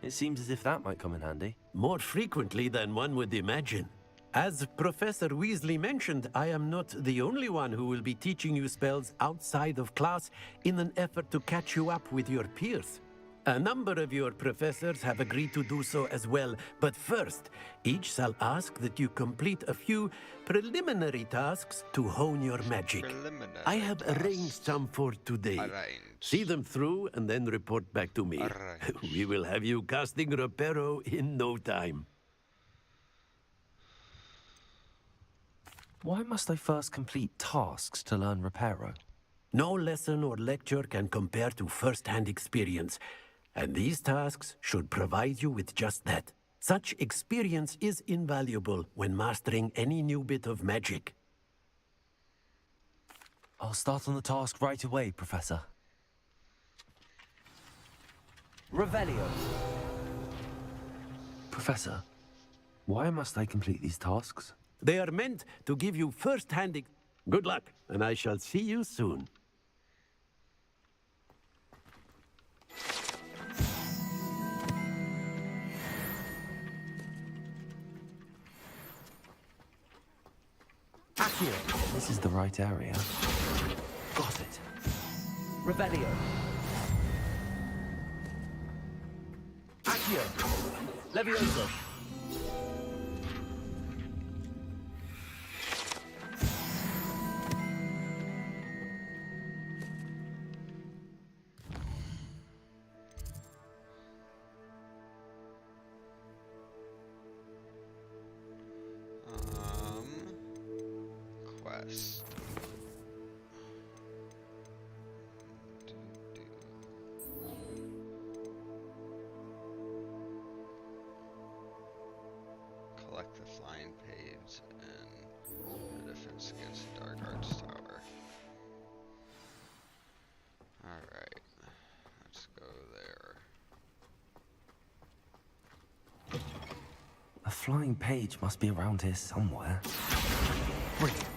It seems as if that might come in handy. More frequently than one would imagine. As Professor Weasley mentioned, I am not the only one who will be teaching you spells outside of class in an effort to catch you up with your peers. A number of your professors have agreed to do so as well, but first, each shall ask that you complete a few preliminary tasks to hone your magic. I have arranged some for today. See them through and then report back to me. We will have you casting Reparo in no time. Why must I first complete tasks to learn Reparo? No lesson or lecture can compare to first-hand experience, and these tasks should provide you with just that. Such experience is invaluable when mastering any new bit of magic. I'll start on the task right away, Professor. Revelio. Professor, why must I complete these tasks? They are meant to give you first-hand... Good luck, and I shall see you soon. Accio. This is the right area. Got it. Revelio. Accio. Levioso. Quest. Collect the flying page and the defense against the Dark Arts Tower. Alright, let's go there. A flying page must be around here somewhere. Brilliant.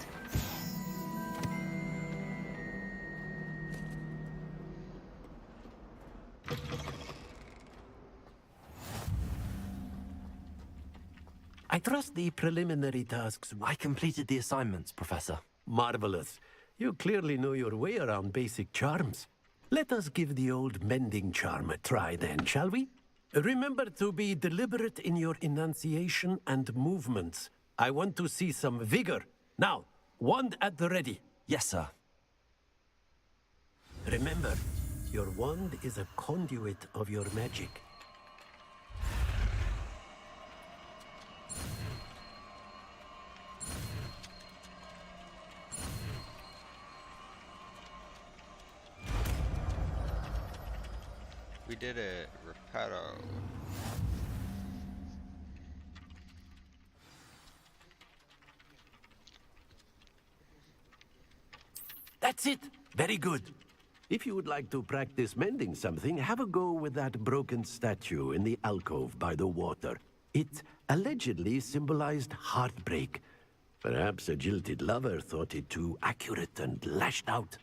I trust the preliminary tasks. I completed the assignments, Professor. Marvelous. You clearly know your way around basic charms. Let us give the old mending charm a try then, shall we? Remember to be deliberate in your enunciation and movements. I want to see some vigor. Now, wand at the ready. Yes, sir. Remember, your wand is a conduit of your magic. We did it. Reparo. That's it. Very good. If you would like to practice mending something, have a go with that broken statue in the alcove by the water. It allegedly symbolized heartbreak. Perhaps a jilted lover thought it too accurate and lashed out.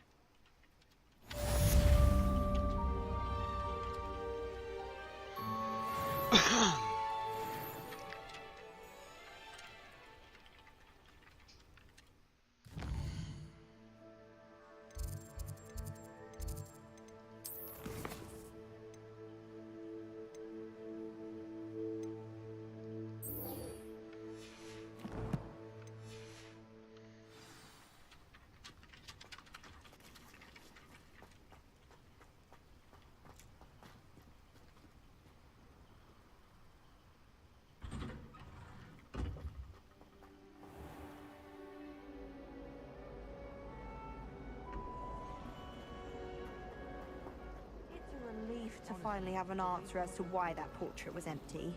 To finally have an answer as to why that portrait was empty.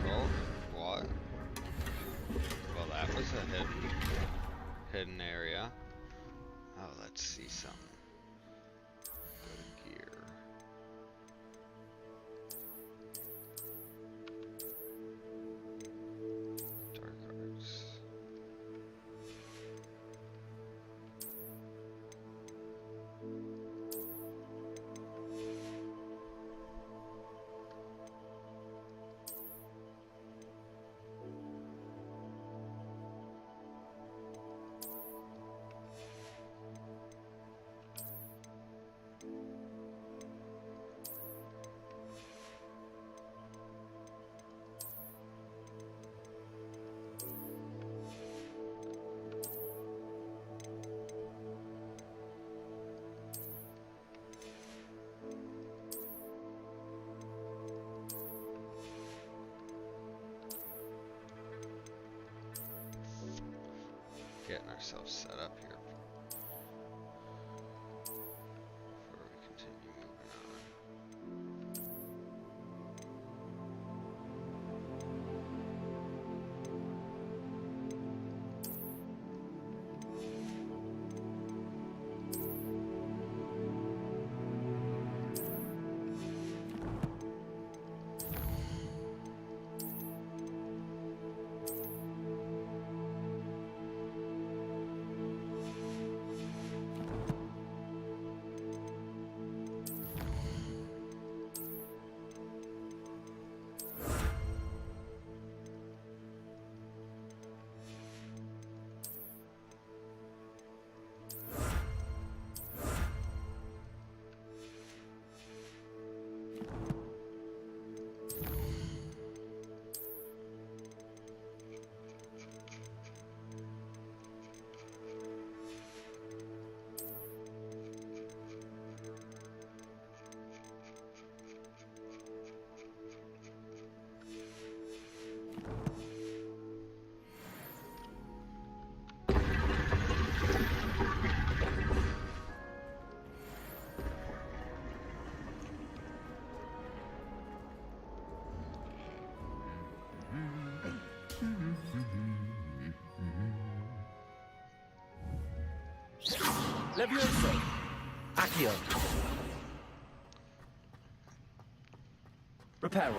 Oh, what? Well, that was a hidden area. Oh, let's see something. Go to gear. Dark arts. Getting ourselves set up here before we continue moving on. Levioso. Accio. Reparo.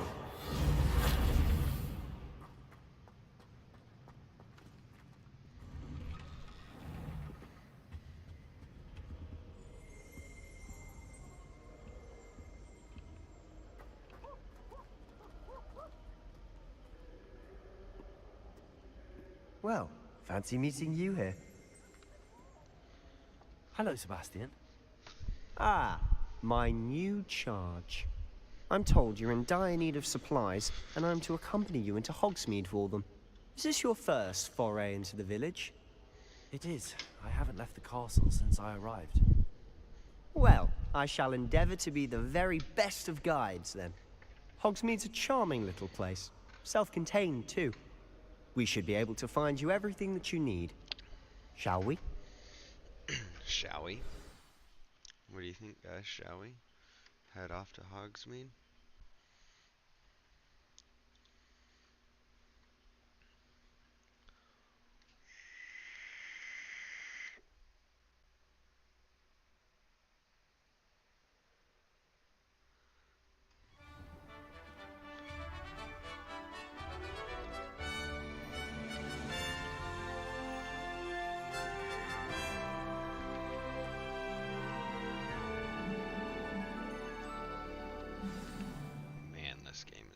Well, fancy meeting you here. Hello, Sebastian. Ah, my new charge. I'm told you're in dire need of supplies, and I'm to accompany you into Hogsmeade for them. Is this your first foray into the village? It is. I haven't left the castle since I arrived. Well, I shall endeavor to be the very best of guides, then. Hogsmeade's a charming little place. Self-contained, too. We should be able to find you everything that you need. Shall we? Shall we? What do you think, guys? Shall we head off to Hogsmeade?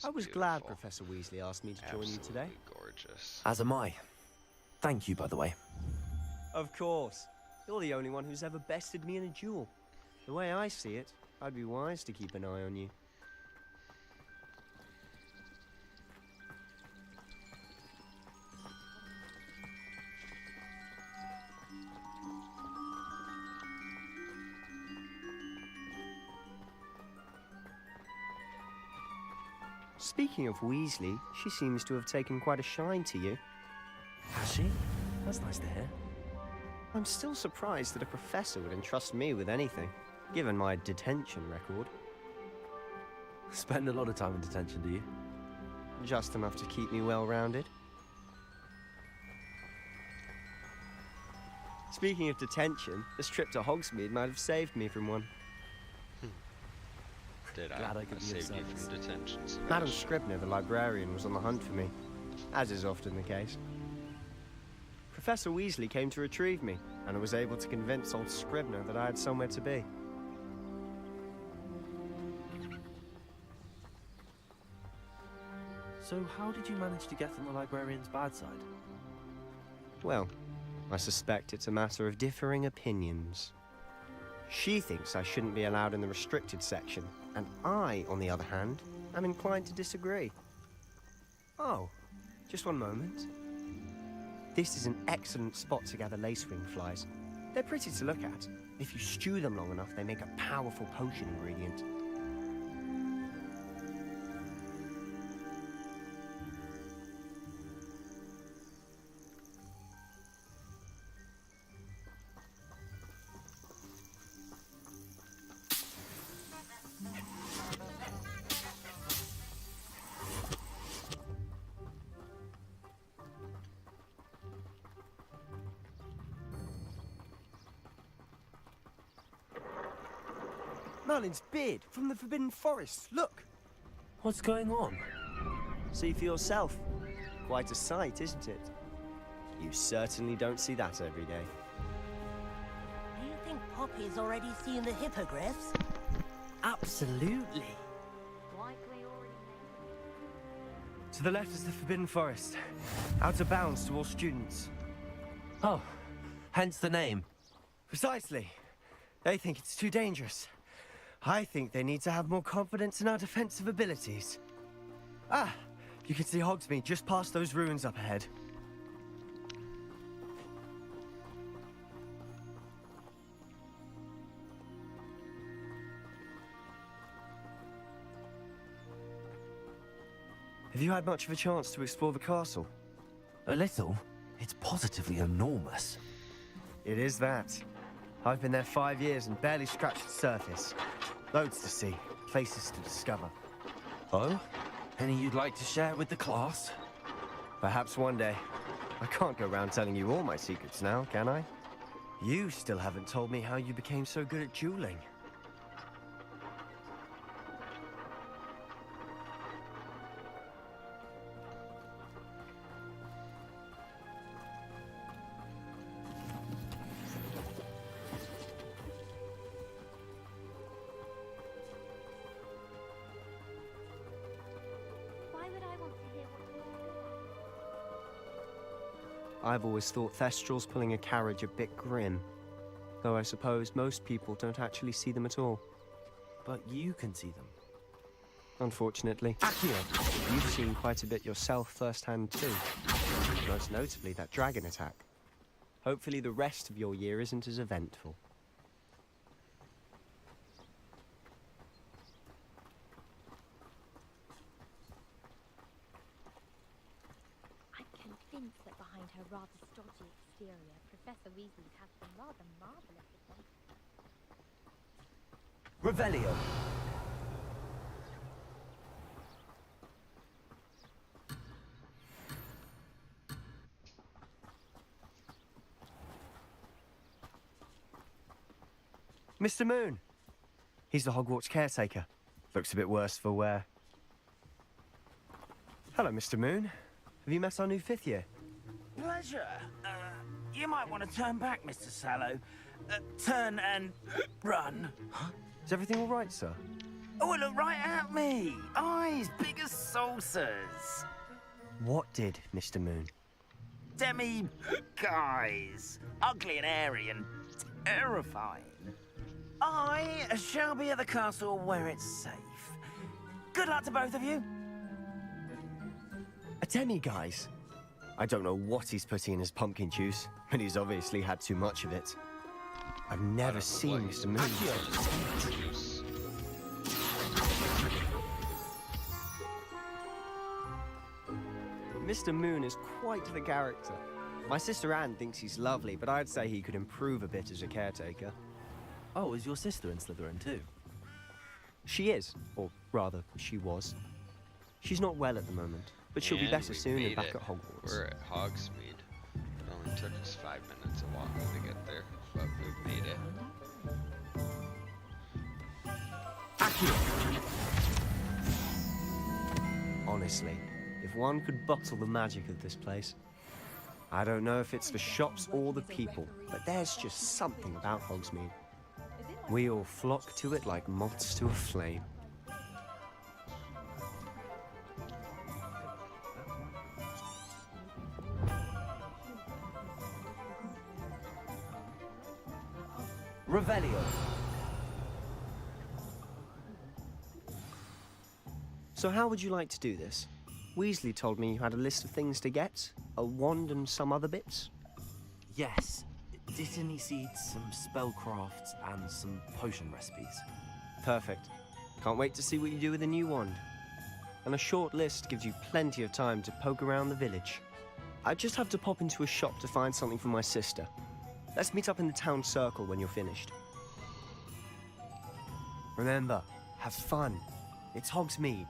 I was glad Professor Weasley asked me to join you today. Gorgeous. As am I. Thank you, by the way. Of course. You're the only one who's ever bested me in a duel. The way I see it, I'd be wise to keep an eye on you. Speaking of Weasley, she seems to have taken quite a shine to you. Has she? That's nice to hear. I'm still surprised that a professor would entrust me with anything, given my detention record. Spend a lot of time in detention, do you? Just enough to keep me well-rounded. Speaking of detention, this trip to Hogsmeade might have saved me from one. Did I? Glad I could be of saved you service. from detention. Madam Scribner, the librarian, was on the hunt for me, as is often the case. Professor Weasley came to retrieve me, and I was able to convince old Scribner that I had somewhere to be. So how did you manage to get on the librarian's bad side? Well, I suspect it's a matter of differing opinions. She thinks I shouldn't be allowed in the restricted section, and I, on the other hand, am inclined to disagree. Oh, just one moment. This is an excellent spot to gather lacewing flies. They're pretty to look at. If you stew them long enough, they make a powerful potion ingredient. Merlin's beard from the Forbidden Forest. Look! What's going on? See for yourself. Quite a sight, isn't it? You certainly don't see that every day. Do you think Poppy's already seen the hippogriffs? Absolutely. To the left is the Forbidden Forest. Out of bounds to all students. Oh, hence the name. Precisely. They think it's too dangerous. I think they need to have more confidence in our defensive abilities. Ah, you can see Hogsmeade just past those ruins up ahead. Have you had much of a chance to explore the castle? A little. It's positively enormous. It is that. I've been there 5 years and barely scratched the surface. Loads to see, places to discover. Oh? Any you'd like to share with the class? Perhaps one day. I can't go around telling you all my secrets now, can I? You still haven't told me how you became so good at dueling. I've always thought Thestrals pulling a carriage a bit grim. Though I suppose most people don't actually see them at all. But you can see them. Unfortunately. Accio, you've seen quite a bit yourself firsthand too. Most notably that dragon attack. Hopefully the rest of your year isn't as eventful. behind her rather stodgy exterior, Professor Weasley's had some rather marvellous adventures. Revelio. Mr. Moon. He's the Hogwarts caretaker. Looks a bit worse for wear. Hello, Mr. Moon. Have you met our new 5th year? Pleasure. You might want to turn back, Mr. Sallow. Turn and run. Is everything all right, sir? Oh, look right at me. Eyes big as saucers. What did, Mr. Moon? Guys. Ugly and airy and terrifying. I shall be at the castle where it's safe. Good luck to both of you. A demi-guise? I don't know what he's putting in his pumpkin juice, but he's obviously had too much of it. I've never seen Mr. Moon. Mr. Moon is quite the character. My sister Anne thinks he's lovely, but I'd say he could improve a bit as a caretaker. Oh, is your sister in Slytherin too? She is, or rather, she was. She's not well at the moment, but she'll be better soon and back at Hogwarts. We're at Hogsmeade. It only took us 5 minutes of walking to get there, but we've made it. Honestly, if one could bottle the magic of this place. I don't know if it's the shops or the people, but there's just something about Hogsmeade. We all flock to it like moths to a flame. Revelio. So how would you like to do this? Weasley told me you had a list of things to get, a wand and some other bits. Yes. Didn't he seed some spellcrafts and some potion recipes? Perfect. Can't wait to see what you do with the new wand. And a short list gives you plenty of time to poke around the village. I just have to pop into a shop to find something for my sister. Let's meet up in the town circle when you're finished. Remember, have fun. It's Hogsmeade.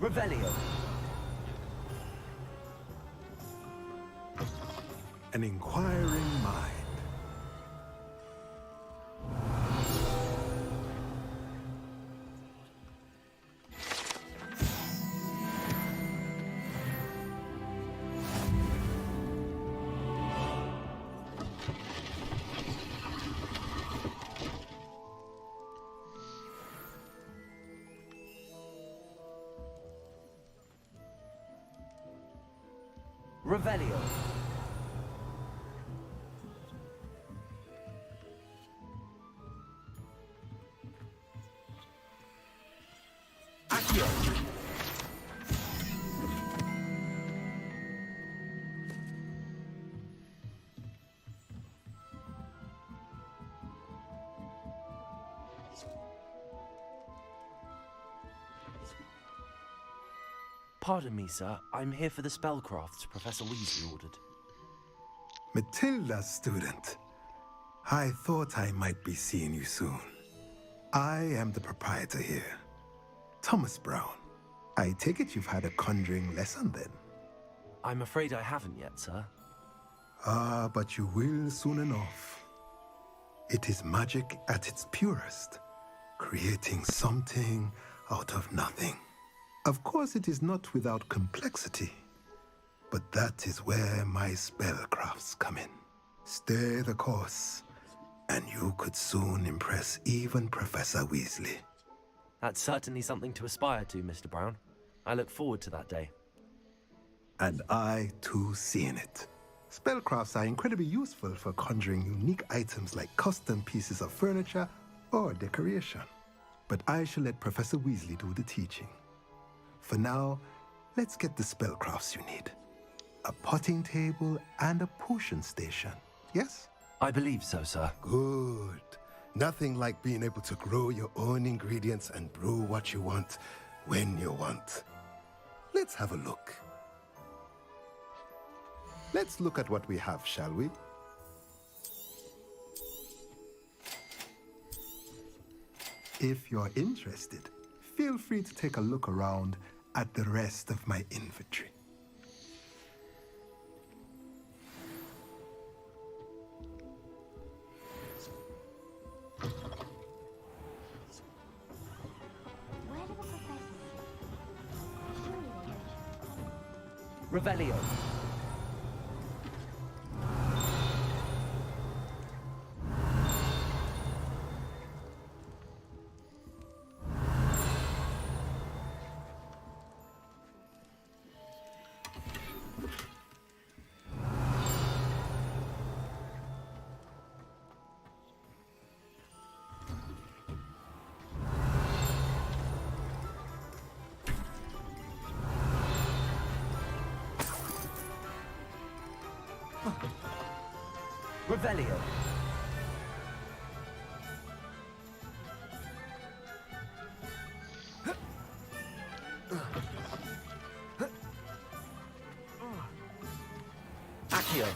Revelio. An inquiring mind. Revelio. Accio. Pardon me, sir. I'm here for the spellcrafts Professor Weasley ordered. Matilda, student. I thought I might be seeing you soon. I am the proprietor here, Thomas Brown. I take it you've had a conjuring lesson then? I'm afraid I haven't yet, sir. Ah, but you will soon enough. It is magic at its purest, creating something out of nothing. Of course, it is not without complexity, but that is where my spellcrafts come in. Stay the course, and you could soon impress even Professor Weasley. That's certainly something to aspire to, Mr. Brown. I look forward to that day. And I, too, see in it. Spellcrafts are incredibly useful for conjuring unique items like custom pieces of furniture or decoration. But I shall let Professor Weasley do the teaching. For now, let's get the spellcrafts you need. A potting table and a potion station, yes? I believe so, sir. Good. Nothing like being able to grow your own ingredients and brew what you want, when you want. Let's have a look. Let's look at what we have, shall we? If you're interested, feel free to take a look around at the rest of my inventory. Revelio. Revelio. Accio.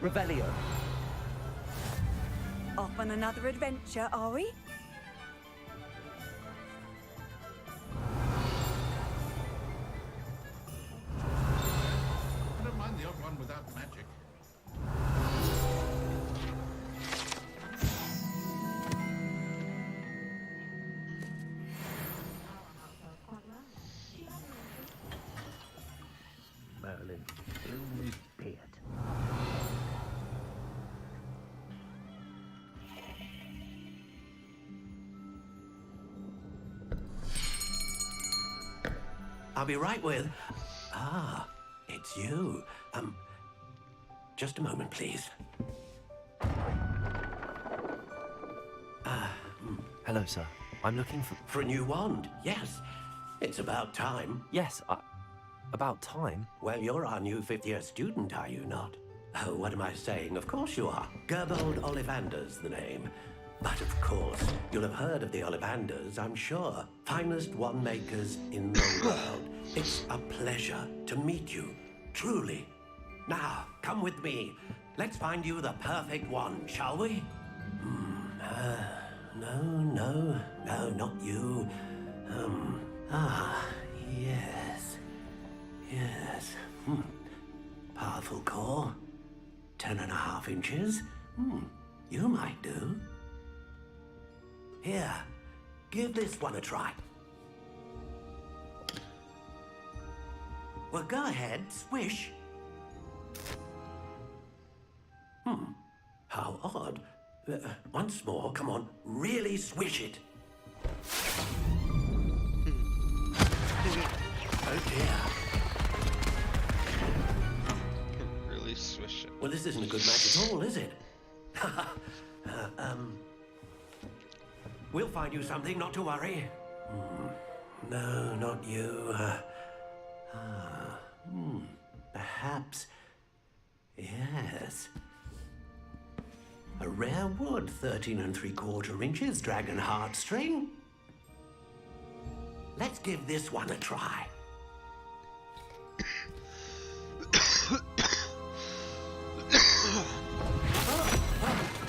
Revelio. Off on another adventure, are we? I don't mind the odd one without magic. Merlin, gloomy beard. I'll be right with... Ah, it's you. Just a moment, please. Hello, sir. I'm looking for... For a new wand, yes. It's about time. Yes, about time? Well, you're our new fifth-year student, are you not? Oh, what am I saying? Of course you are. Gerbold Ollivander's the name. But of course, you'll have heard of the Ollivanders, I'm sure. Finest wand makers in the world. It's a pleasure to meet you, truly. Now, come with me. Let's find you the perfect wand, shall we? No, not you. Yes. Powerful core. 10.5 inches. You might do. Here, give this one a try. Well, go ahead, swish. How odd. Once more, come on, really swish it. Oh dear. Really swish it. Well, this isn't a good match at all, is it? We'll find you something, not to worry. No, not you. Perhaps. Yes. A rare wood, 13 3/4 inches, dragon heartstring. Let's give this one a try.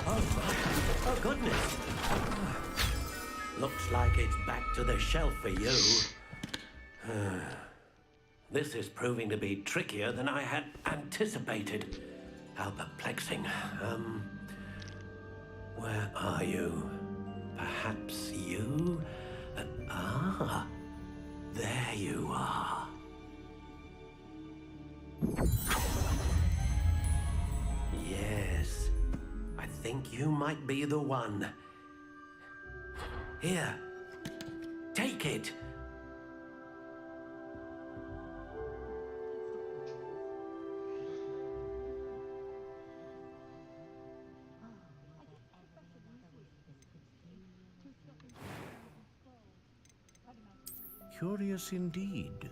Oh, goodness. Looks like it's back to the shelf for you. This is proving to be trickier than I had anticipated. How perplexing. Where are you? Perhaps you? There you are. Yes, I think you might be the one. Here, take it. Curious indeed.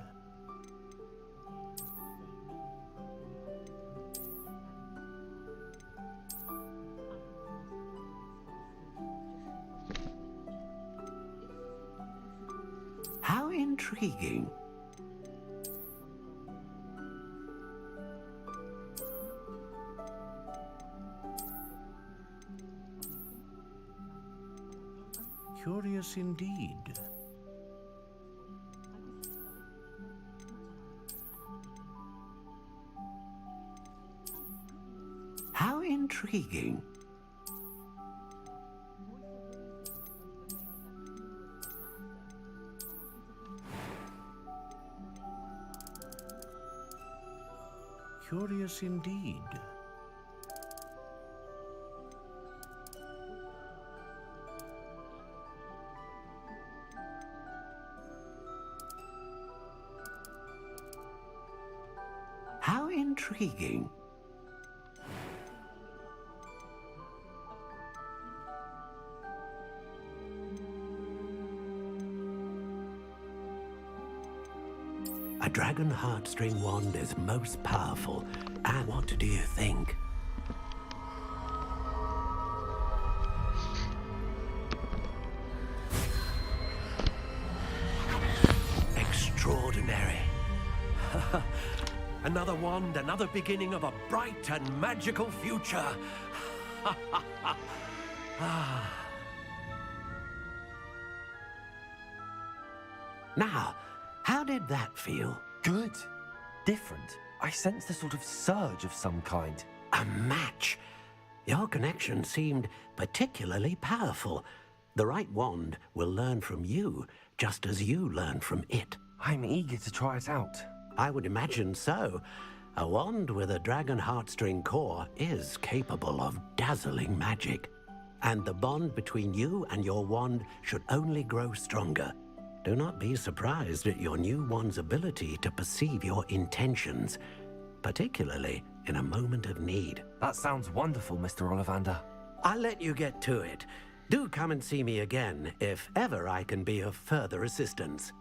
How intriguing. Curious indeed. How intriguing. Curious indeed. How intriguing. A dragon heartstring wand is most powerful. And what do you think? Extraordinary. Another wand, another beginning of a bright and magical future. Now, how did that feel? Good. Different. I sensed a sort of surge of some kind. A match. Your connection seemed particularly powerful. The right wand will learn from you, just as you learn from it. I'm eager to try it out. I would imagine so. A wand with a dragon heartstring core is capable of dazzling magic. And the bond between you and your wand should only grow stronger. Do not be surprised at your new wand's ability to perceive your intentions, particularly in a moment of need. That sounds wonderful, Mr. Ollivander. I'll let you get to it. Do come and see me again if ever I can be of further assistance.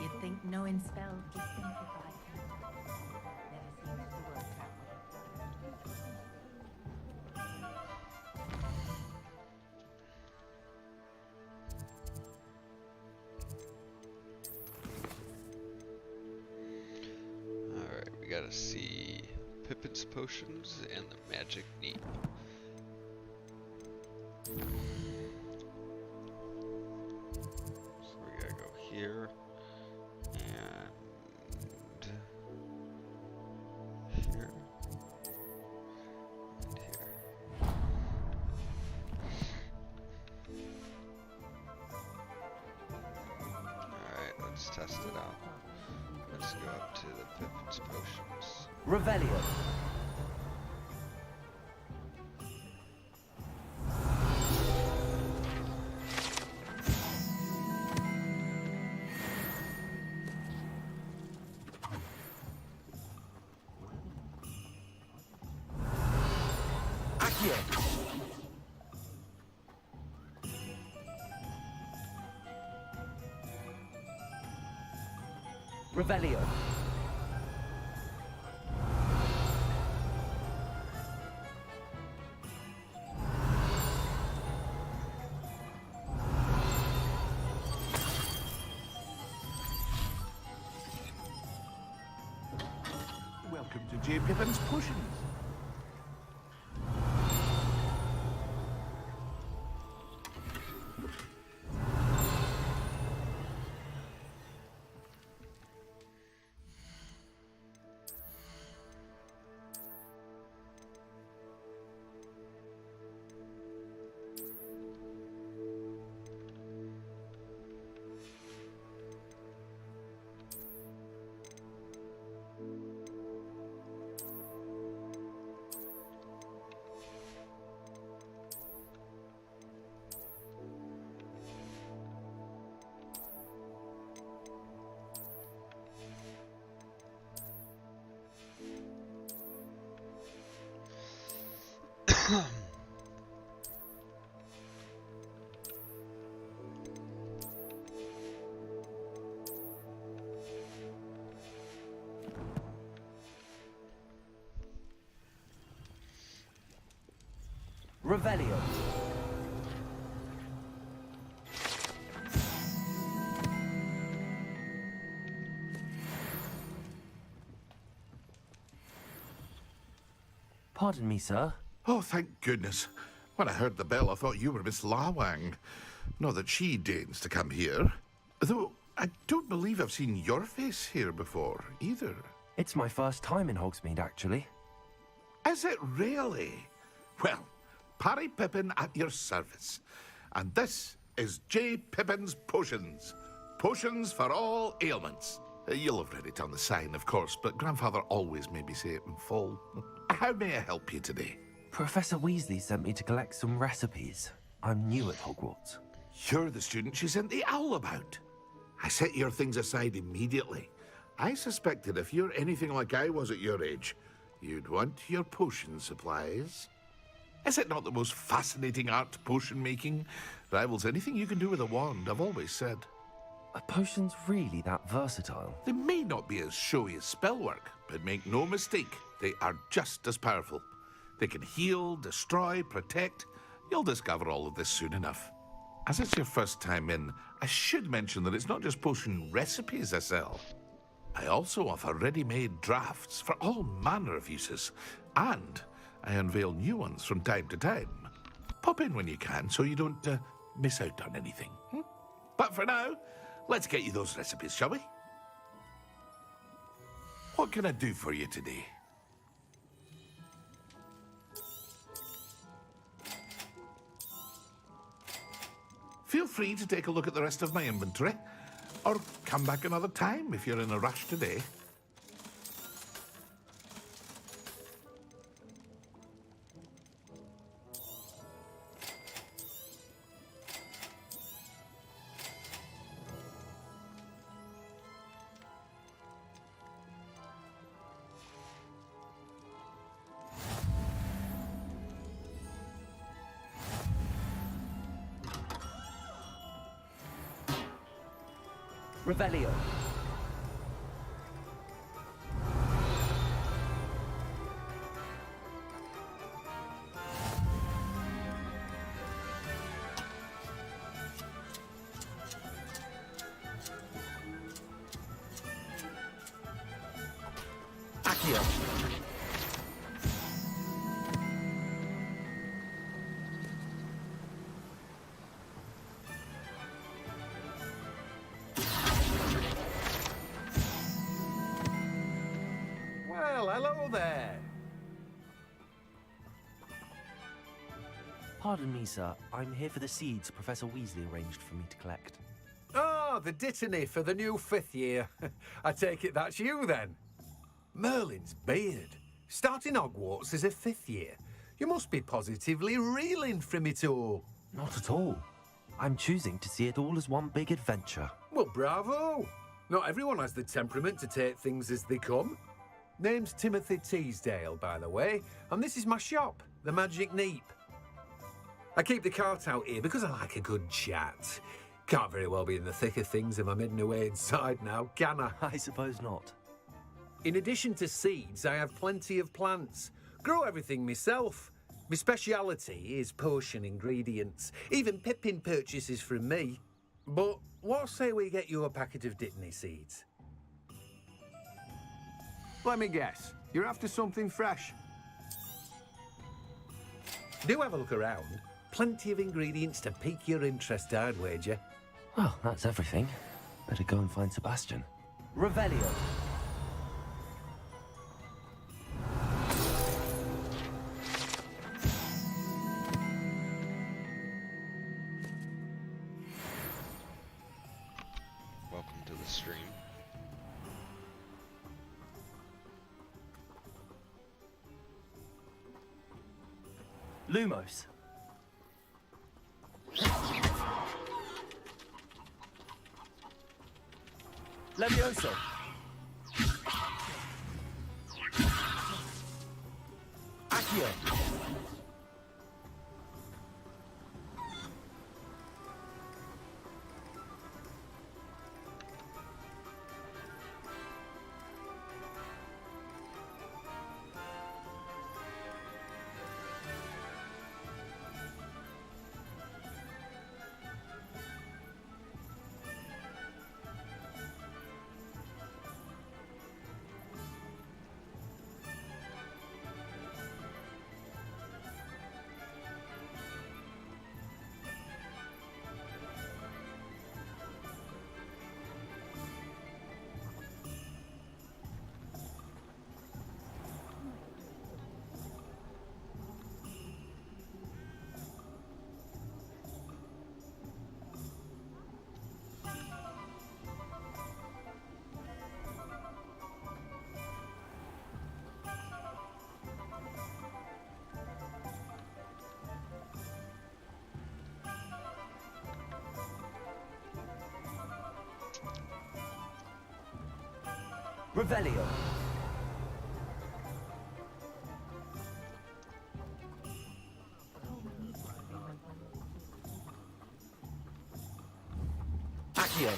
You'd think knowing spells just simplified things. Never seems to work that Alright, we gotta see Pippin's potions and the magic neep. So we gotta go here and here and here. Alright, let's test it out. Let's go up to the Pippin's potions. Revelio. Accio. Revelio. Welcome to J. Pippin's Potions. Revelio. Pardon me, sir. Oh, thank goodness. When I heard the bell, I thought you were Miss Lawang. Not that she deigns to come here. Though, I don't believe I've seen your face here before, either. It's my first time in Hogsmeade, actually. Is it really? Well, Parry Pippin at your service. And this is J. Pippin's Potions. Potions for all ailments. You'll have read it on the sign, of course, but Grandfather always made me say it in full. How may I help you today? Professor Weasley sent me to collect some recipes. I'm new at Hogwarts. You're the student she sent the owl about. I set your things aside immediately. I suspected if you're anything like I was at your age, you'd want your potion supplies. Is it not the most fascinating art, potion making? Rivals anything you can do with a wand, I've always said. Are potions really that versatile? They may not be as showy as spellwork, but make no mistake, they are just as powerful. They can heal, destroy, protect. You'll discover all of this soon enough. As it's your first time in, I should mention that it's not just potion recipes I sell. I also offer ready-made drafts for all manner of uses, and I unveil new ones from time to time. Pop in when you can so you don't miss out on anything. But for now, let's get you those recipes, shall we? What can I do for you today? Feel free to take a look at the rest of my inventory, or come back another time if you're in a rush today. Revelio. Accio. Well, hello there. Pardon me, sir. I'm here for the seeds Professor Weasley arranged for me to collect. Oh, the dittany for the new 5th year. I take it that's you, then. Merlin's beard. Starting Hogwarts as a 5th year. You must be positively reeling from it all. Not at all. I'm choosing to see it all as one big adventure. Well, bravo. Not everyone has the temperament to take things as they come. Name's Timothy Teasdale, by the way, and this is my shop, the Magic Neep. I keep the cart out here because I like a good chat. Can't very well be in the thick of things if I'm heading away inside now, can I? I suppose not. In addition to seeds, I have plenty of plants. Grow everything myself. My speciality is potion ingredients. Even Pippin purchases from me. But what say we get you a packet of Dittany seeds? Let me guess. You're after something fresh. Do have a look around. Plenty of ingredients to pique your interest, I'd wager. Well, that's everything. Better go and find Sebastian. Revelio. Welcome to the stream. Lumos. Levioso. Accio. Revelio. Accio.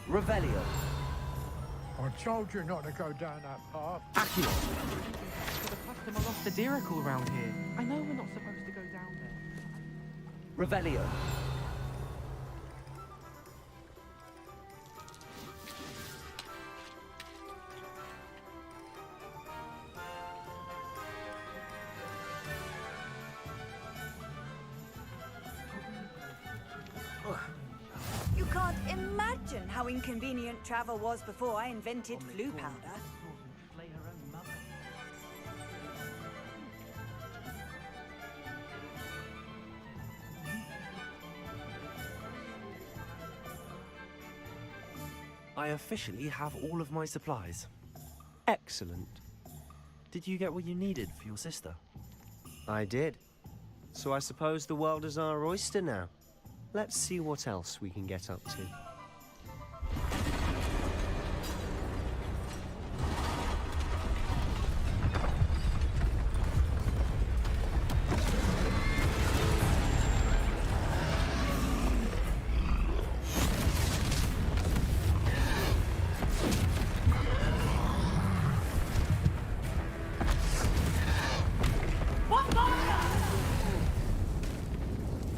Revelio. I told you not to go down that path. Accio. So the customer lost a diracle round here. I know we're not supposed to go down there. Revelio. You can't imagine how inconvenient travel was before I invented flu powder. Slay her own mother. I officially have all of my supplies. Excellent. Did you get what you needed for your sister? I did. So I suppose the world is our oyster now. Let's see what else we can get up to.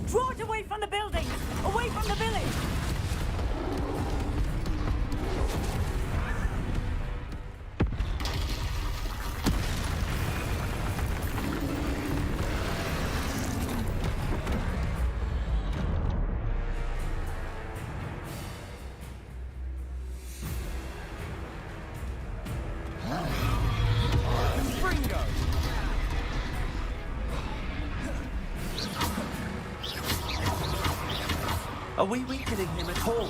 Draw it away from the building! Away from the village! Are we weakening him at all?